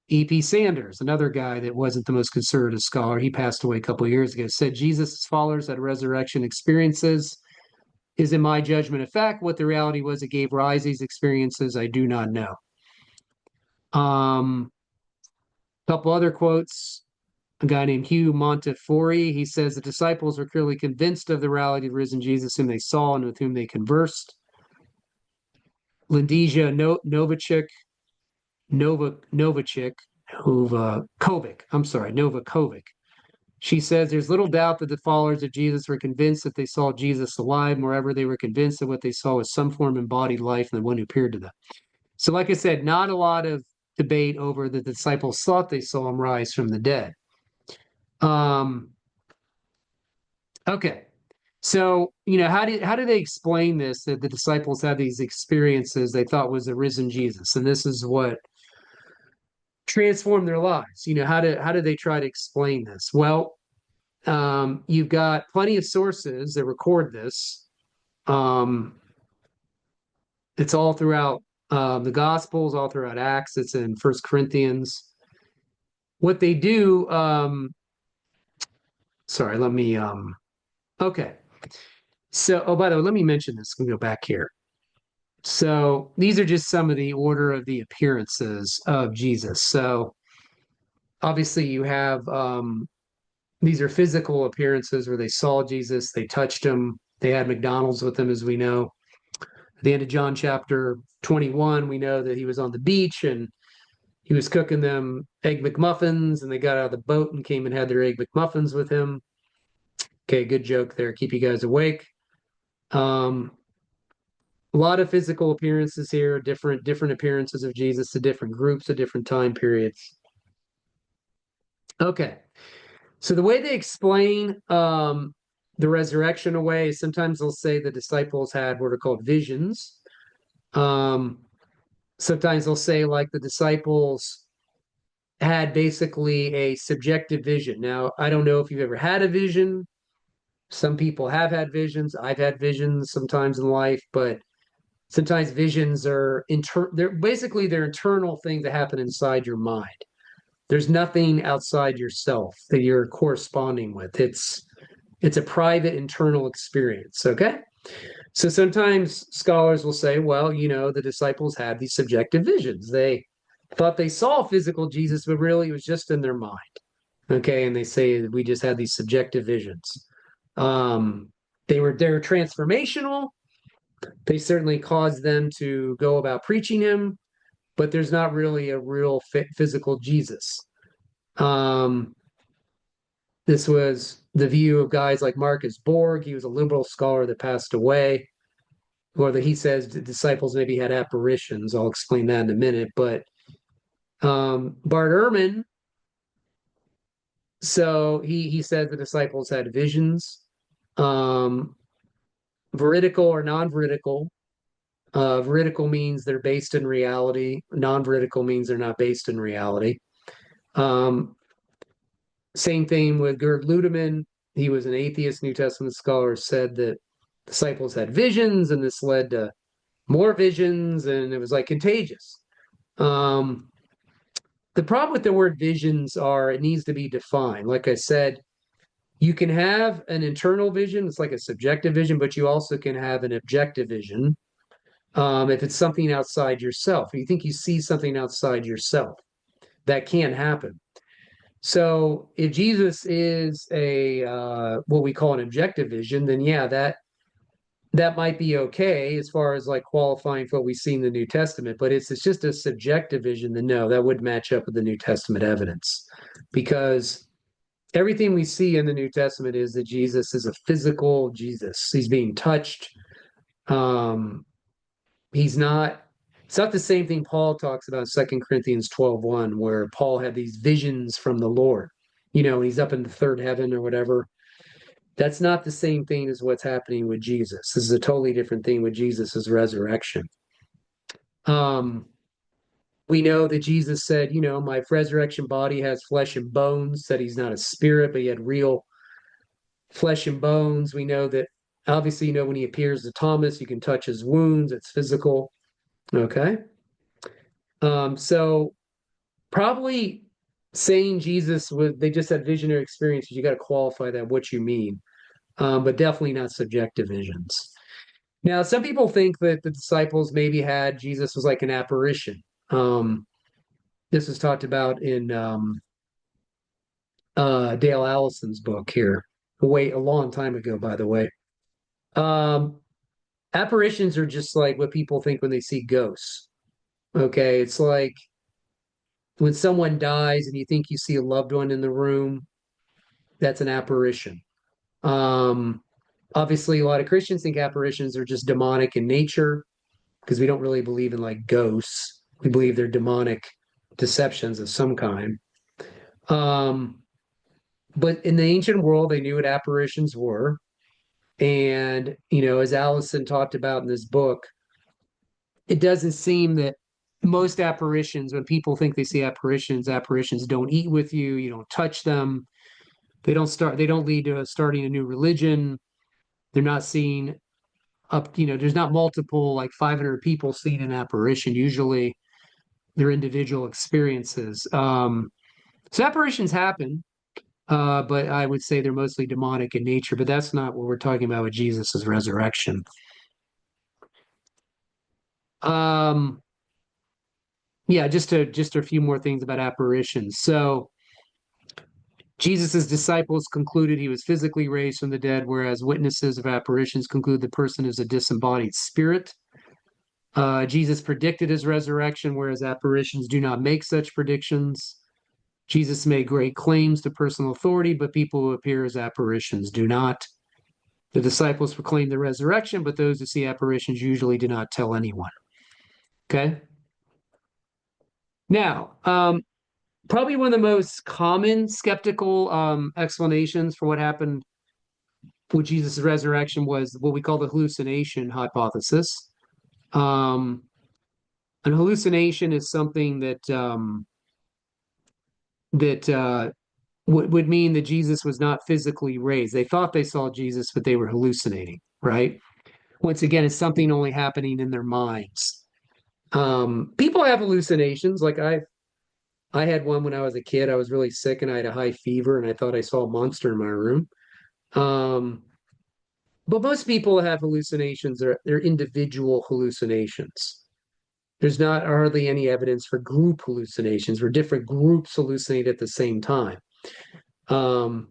E.P. Sanders, another guy that wasn't the most conservative scholar, he passed away a couple of years ago, said Jesus' followers had resurrection experiences. Is, in my judgment, a fact. What the reality was that gave rise to these experiences, I do not know. Couple other quotes. A guy named Hugh Montefiore, he says the disciples were clearly convinced of the reality of risen Jesus whom they saw and with whom they conversed. Lindeja Novakovic. She says there's little doubt that the followers of Jesus were convinced that they saw Jesus alive. Moreover, they were convinced that what they saw was some form of embodied life in the one who appeared to them. So, like I said, not a lot of debate over the disciples thought they saw him rise from the dead. Okay. So, how do they explain this, that the disciples had these experiences they thought was the risen Jesus? And this is what transformed their lives. How do they try to explain this? Well, you've got plenty of sources that record this. It's all throughout the Gospels, all throughout Acts. It's in First Corinthians. What they do, sorry, let me, okay. So, by the way, let me mention this. Let me go back here. So these are just some of the order of the appearances of Jesus. So obviously you have, these are physical appearances where they saw Jesus, they touched him, they had McDonald's with him, as we know. At the end of John chapter 21, we know that he was on the beach and he was cooking them Egg McMuffins, and they got out of the boat and came and had their Egg McMuffins with him. Okay, good joke there. Keep you guys awake. A lot of physical appearances here, different appearances of Jesus to different groups at different time periods. Okay, so the way they explain the resurrection away is sometimes they'll say the disciples had what are called visions. Sometimes they'll say like the disciples had basically a subjective vision. Now, I don't know if you've ever had a vision. Some people have had visions. I've had visions sometimes in life, but sometimes visions are they're internal things that happen inside your mind. There's nothing outside yourself that you're corresponding with. It's a private internal experience, okay? So sometimes scholars will say, well, the disciples had these subjective visions. They thought they saw physical Jesus, but really it was just in their mind. Okay, and they say we just had these subjective visions. Um, they were transformational. They certainly caused them to go about preaching him, but there's not really a real physical Jesus. Um, this was the view of guys like Marcus Borg. He was a liberal scholar that passed away, or that he says the disciples maybe had apparitions. I'll explain that in a minute. But Bart Ehrman, so he said the disciples had visions, um, veridical or non-veridical. Veridical means they're based in reality. Non-veridical means they're not based in reality. Um, Same thing with Gerd Ludemann. He was an atheist New Testament scholar, said that disciples had visions, and this led to more visions, and it was like contagious. Um, the problem with the word visions are it needs to be defined. Like I said, you can have an internal vision, it's like a subjective vision, but you also can have an objective vision. If it's something outside yourself, you think you see something outside yourself, that can't happen. So if Jesus is a what we call an objective vision, then yeah, that might be okay as far as like qualifying for what we see in the New Testament. But it's just a subjective vision, then no, that would match up with the New Testament evidence, because everything we see in the New Testament is that Jesus is a physical Jesus. He's being touched. Um, he's not. It's not the same thing Paul talks about in 2 Corinthians 12:1, where Paul had these visions from the Lord. He's up in the third heaven or whatever. That's not the same thing as what's happening with Jesus. This is a totally different thing with Jesus' resurrection. Um, we know that Jesus said, my resurrection body has flesh and bones, that he's not a spirit, but he had real flesh and bones. We know that obviously, when he appears to Thomas, you can touch his wounds, it's physical. Okay. So probably saying Jesus was they just had visionary experiences, you got to qualify that what you mean. But definitely not subjective visions. Now, some people think that the disciples maybe had Jesus was like an apparition. Um, this was talked about in Dale Allison's book here, a long time ago, by the way. Um, Apparitions are just like what people think when they see ghosts. Okay, it's like when someone dies and you think you see a loved one in the room, that's an apparition. Um, Obviously, a lot of Christians think apparitions are just demonic in nature because we don't really believe in like ghosts. We believe they're demonic deceptions of some kind. Um, but in the ancient world, they knew what apparitions were. And, as Allison talked about in this book, it doesn't seem that most apparitions, when people think they see apparitions don't eat with you, you don't touch them, they don't lead to starting a new religion. They're not seeing there's not multiple like 500 people seeing an apparition. Usually they're individual experiences. So apparitions happen, but I would say they're mostly demonic in nature, but that's not what we're talking about with Jesus' resurrection. Um, yeah, just a few more things about apparitions. So Jesus' disciples concluded he was physically raised from the dead, whereas witnesses of apparitions conclude the person is a disembodied spirit. Jesus predicted his resurrection, whereas apparitions do not make such predictions. Jesus made great claims to personal authority, but people who appear as apparitions do not. The disciples proclaim the resurrection, but those who see apparitions usually do not tell anyone. Okay. Now, probably one of the most common skeptical explanations for what happened with Jesus' resurrection was what we call the hallucination hypothesis. Um, an hallucination is something that would mean that Jesus was not physically raised. They thought they saw Jesus, but they were hallucinating, right? Once again, it's something only happening in their minds. People have hallucinations. Like I had one when I was a kid. I was really sick and I had a high fever, and I thought I saw a monster in my room. Um, But most people have hallucinations, they're individual hallucinations. There's not hardly any evidence for group hallucinations where different groups hallucinate at the same time. Um,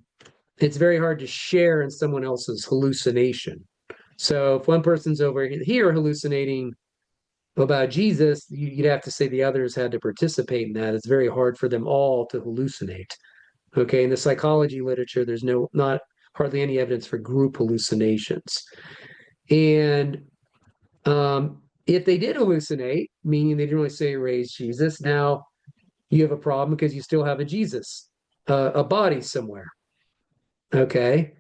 it's very hard to share in someone else's hallucination. So if one person's over here hallucinating about Jesus, you'd have to say the others had to participate in that. It's very hard for them all to hallucinate. Okay, in the psychology literature, there's not hardly any evidence for group hallucinations. And if they did hallucinate, meaning they didn't really say raise Jesus, now you have a problem because you still have a Jesus, a body somewhere. Okay,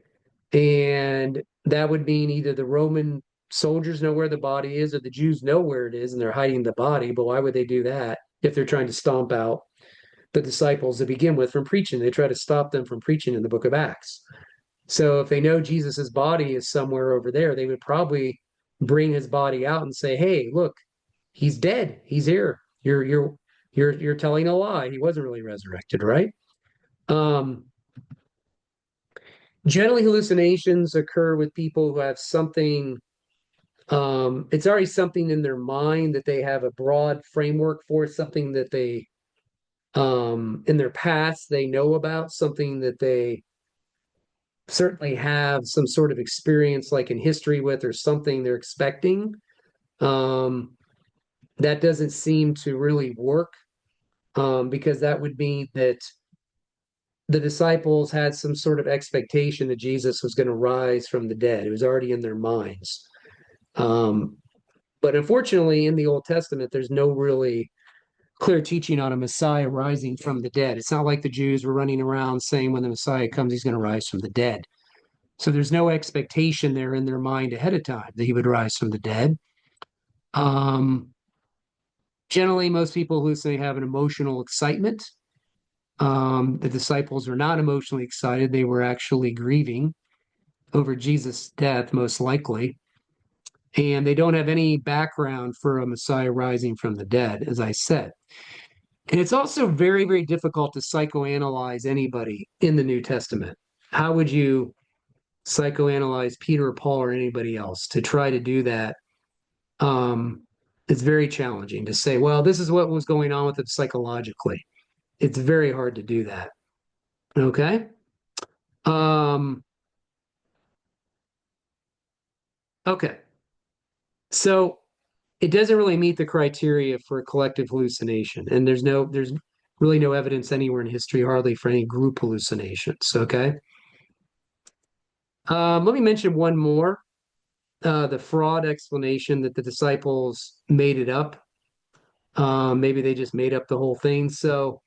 and that would mean either the Roman soldiers know where the body is or the Jews know where it is and they're hiding the body. But why would they do that if they're trying to stomp out the disciples to begin with from preaching? They try to stop them from preaching in the book of Acts. So if they know Jesus's body is somewhere over there, they would probably bring his body out and say, "Hey, look, he's dead. He's here. You're telling a lie. He wasn't really resurrected, right?" Um, Generally, hallucinations occur with people who have something. It's already something in their mind that they have a broad framework for, something that they in their past they know about, something that they certainly have some sort of experience like in history with, or something they're expecting. Um, that doesn't seem to really work, because that would mean that the disciples had some sort of expectation that Jesus was going to rise from the dead. It was already in their minds. Um, but unfortunately, in the Old Testament, there's no really clear teaching on a Messiah rising from the dead. It's not like the Jews were running around saying when the Messiah comes, he's going to rise from the dead. So there's no expectation there in their mind ahead of time that he would rise from the dead. Um, Generally, most people who say have an emotional excitement. The disciples were not emotionally excited. They were actually grieving over Jesus' death, most likely. And they don't have any background for a Messiah rising from the dead, as I said. And it's also very, very difficult to psychoanalyze anybody in the New Testament. How would you psychoanalyze Peter or Paul or anybody else? To try to do that, um, it's very challenging to say, well, this is what was going on with it psychologically. It's very hard to do that. Okay. Um, okay. So it doesn't really meet the criteria for a collective hallucination. And there's really no evidence anywhere in history, hardly for any group hallucinations. Okay. Let me mention one more, the fraud explanation that the disciples made it up. Maybe they just made up the whole thing. So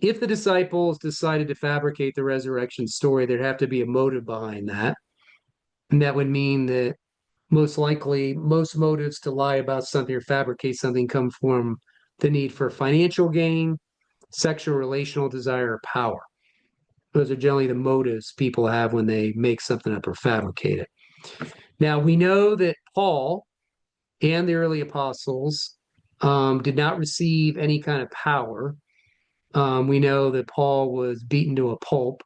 if the disciples decided to fabricate the resurrection story, there'd have to be a motive behind that. And that would mean that most likely most motives to lie about something or fabricate something come from the need for financial gain, sexual relational desire, or power. Those are generally the motives people have when they make something up or fabricate it. Now, we know that Paul and the early apostles did not receive any kind of power. We know that Paul was beaten to a pulp.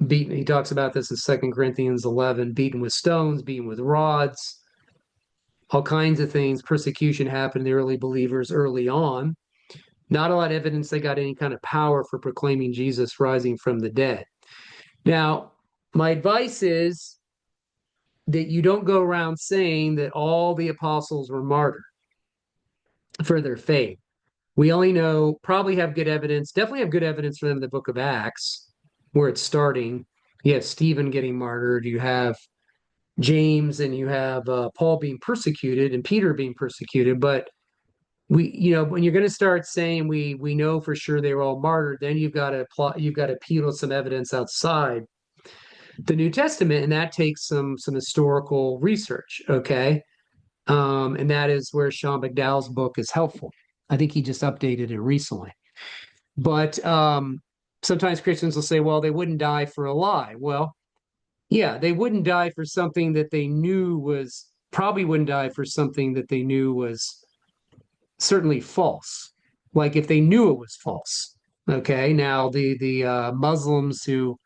Beaten, he talks about this in 2 Corinthians 11, beaten with stones, beaten with rods, all kinds of things. Persecution happened to the early believers early on. Not a lot of evidence they got any kind of power for proclaiming Jesus rising from the dead. Now, my advice is that you don't go around saying that all the apostles were martyred for their faith. We only know, probably have good evidence, definitely have good evidence for them in the book of Acts, where it's starting. You have Stephen getting martyred, you have James, and you have Paul being persecuted and Peter being persecuted. But when you're going to start saying we know for sure they were all martyred, then you've got to appeal to some evidence outside the New Testament, and that takes some historical research. Okay, and that is where Sean McDowell's book is helpful. I think he just updated it recently. But sometimes Christians will say, well, they wouldn't die for a lie. Well, yeah, they wouldn't die for something that they knew was probably wouldn't die for something that they knew was certainly false. Like if they knew it was false. Okay. Now the Muslims who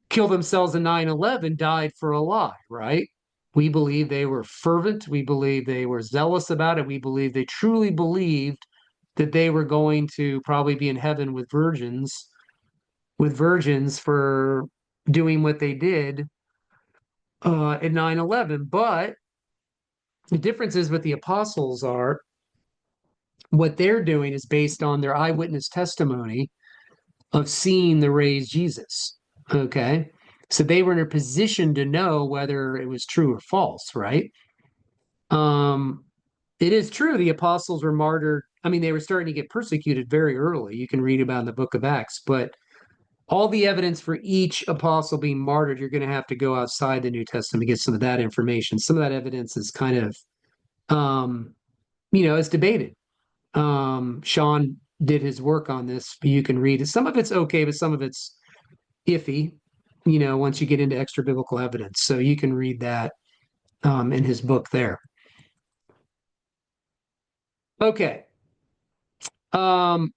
kill themselves in 9/11 died for a lie, right? We believe they were fervent. We believe they were zealous about it. We believe they truly believed that they were going to probably be in heaven with virgins for doing what they did at 9/11. But the differences with the apostles are what they're doing is based on their eyewitness testimony of seeing the raised Jesus. Okay. So they were in a position to know whether it was true or false, right? Um, it is true the apostles were martyred. I mean, they were starting to get persecuted very early. You can read about in the book of Acts, but all the evidence for each apostle being martyred, you're going to have to go outside the New Testament to get some of that information. Some of that evidence is kind of, um, it's debated. Sean did his work on this. You can read it. Some of it's okay, but some of it's iffy, once you get into extra biblical evidence. So you can read that in his book there. Okay. Um,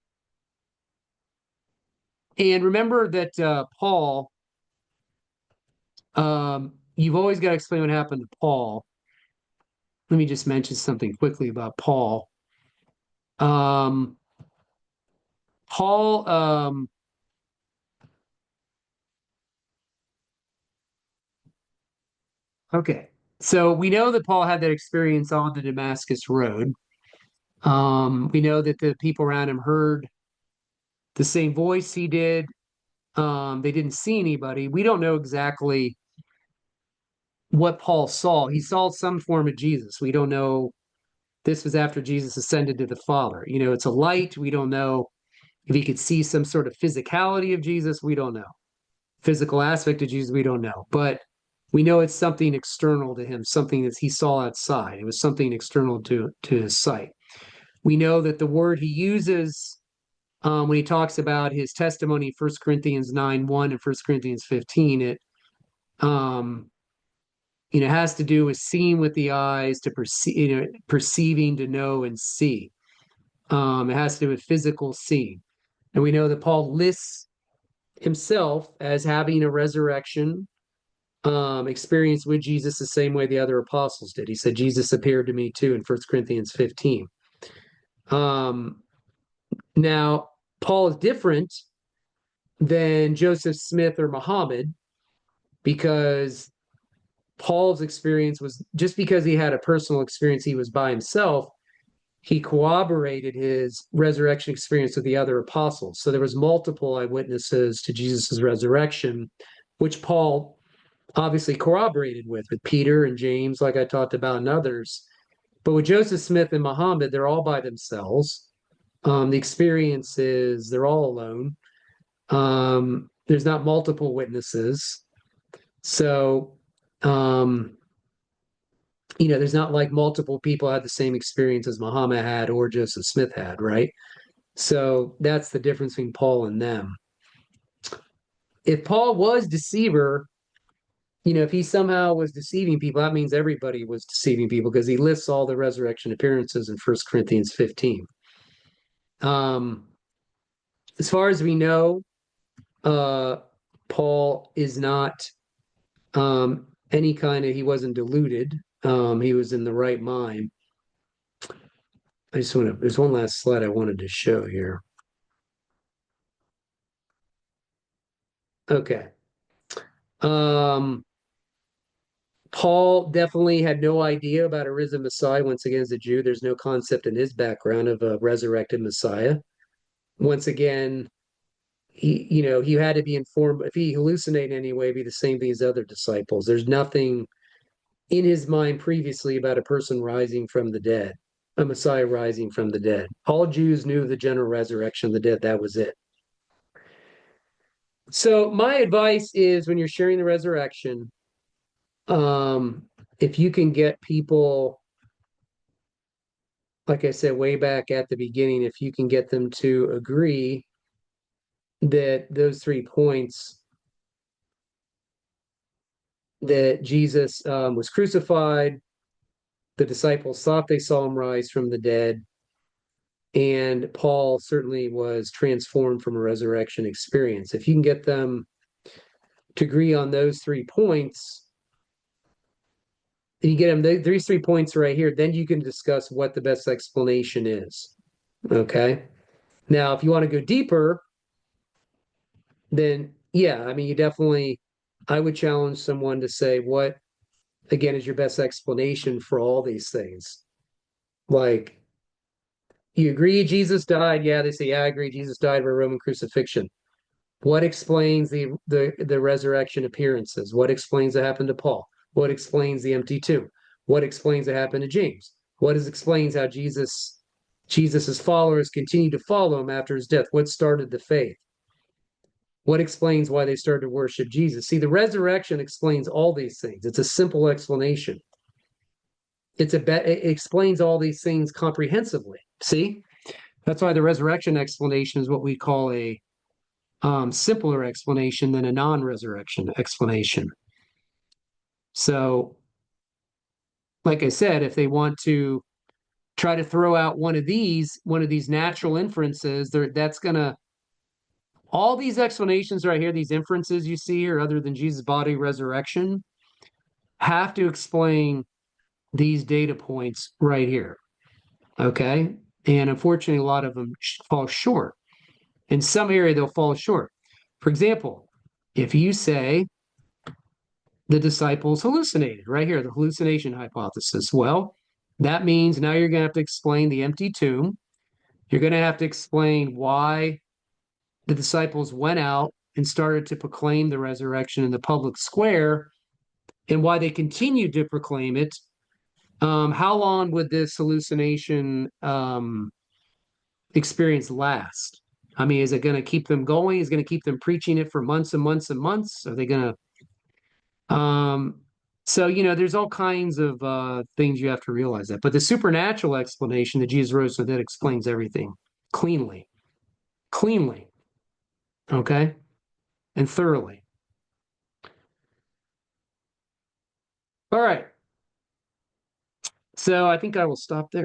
and remember that Paul, you've always got to explain what happened to Paul. Let me just mention something quickly about Paul. Um, Paul, okay. So we know that Paul had that experience on the Damascus Road. We know that the people around him heard the same voice he did. They didn't see anybody. We don't know exactly what Paul saw. He saw some form of Jesus. We don't know. This was after Jesus ascended to the Father. It's a light. We don't know if he could see some sort of physicality of Jesus. We don't know. Physical aspect of Jesus. We don't know. But we know it's something external to him, something that he saw outside. It was something external to his sight. We know that the word he uses when he talks about his testimony, 1 Corinthians 9:1 and 1 Corinthians 15, it um, has to do with seeing with the eyes to perceive, perceiving to know and see. It has to do with physical seeing. And we know that Paul lists himself as having a resurrection experience with Jesus the same way the other apostles did. He said, Jesus appeared to me too in 1 Corinthians 15. Now, Paul is different than Joseph Smith or Muhammad because Paul's experience was just because he had a personal experience, he was by himself. He corroborated his resurrection experience with the other apostles. So there was multiple eyewitnesses to Jesus's resurrection, which Paul obviously corroborated with Peter and James, like I talked about, and others. But with Joseph Smith and Muhammad, they're all by themselves. The experience is they're all alone. There's not multiple witnesses. So, there's not like multiple people had the same experience as Muhammad had or Joseph Smith had, right? So that's the difference between Paul and them. If Paul was deceiver, if he somehow was deceiving people, that means everybody was deceiving people because he lists all the resurrection appearances in 1 Corinthians 15. As far as we know, Paul is not any kind of, he wasn't deluded. He was in the right mind. There's one last slide I wanted to show here. Okay. Paul definitely had no idea about a risen Messiah. Once again, as a Jew, there's no concept in his background of a resurrected Messiah. Once again, he had to be informed. If he hallucinated anyway, it'd be the same thing as other disciples. There's nothing in his mind previously about a person rising from the dead, a Messiah rising from the dead. All Jews knew the general resurrection of the dead. That was it. So my advice is when you're sharing the resurrection, if you can get people, like I said, way back at the beginning, if you can get them to agree that those 3 points, that Jesus was crucified, the disciples thought they saw him rise from the dead, and Paul certainly was transformed from a resurrection experience. If you can get them to agree on those 3 points, and you get them these 3 points right here, then you can discuss what the best explanation is. Okay. Now, if you want to go deeper, then yeah, I mean, I would challenge someone to say, what, again, is your best explanation for all these things? Like, you agree Jesus died? Yeah, they say, yeah, I agree. Jesus died by Roman crucifixion. What explains the resurrection appearances? What explains what happened to Paul? What explains the empty tomb? What explains what happened to James? Explains how Jesus's followers continued to follow him after his death? What started the faith? What explains why they started to worship Jesus? See, the resurrection explains all these things. It's a simple explanation. It explains all these things comprehensively. See, that's why the resurrection explanation is what we call a simpler explanation than a non-resurrection explanation. So, like I said, if they want to try to throw out one of these natural inferences, that's gonna all these explanations right here, these inferences you see here, other than Jesus' body resurrection, have to explain these data points right here. Okay. And unfortunately, a lot of them fall short. In some area, they'll fall short. For example, if you say the disciples hallucinated, right here, the hallucination hypothesis, well, that means now you're going to have to explain the empty tomb. You're going to have to explain why the disciples went out and started to proclaim the resurrection in the public square and why they continued to proclaim it. How long would this hallucination experience last? I mean, is it going to keep them going? Is it going to keep them preaching it for months and months and months? Are they going to? So there's all kinds of things you have to realize that. But the supernatural explanation that Jesus rose from the dead explains everything cleanly, okay, and thoroughly. All right. So I think I will stop there.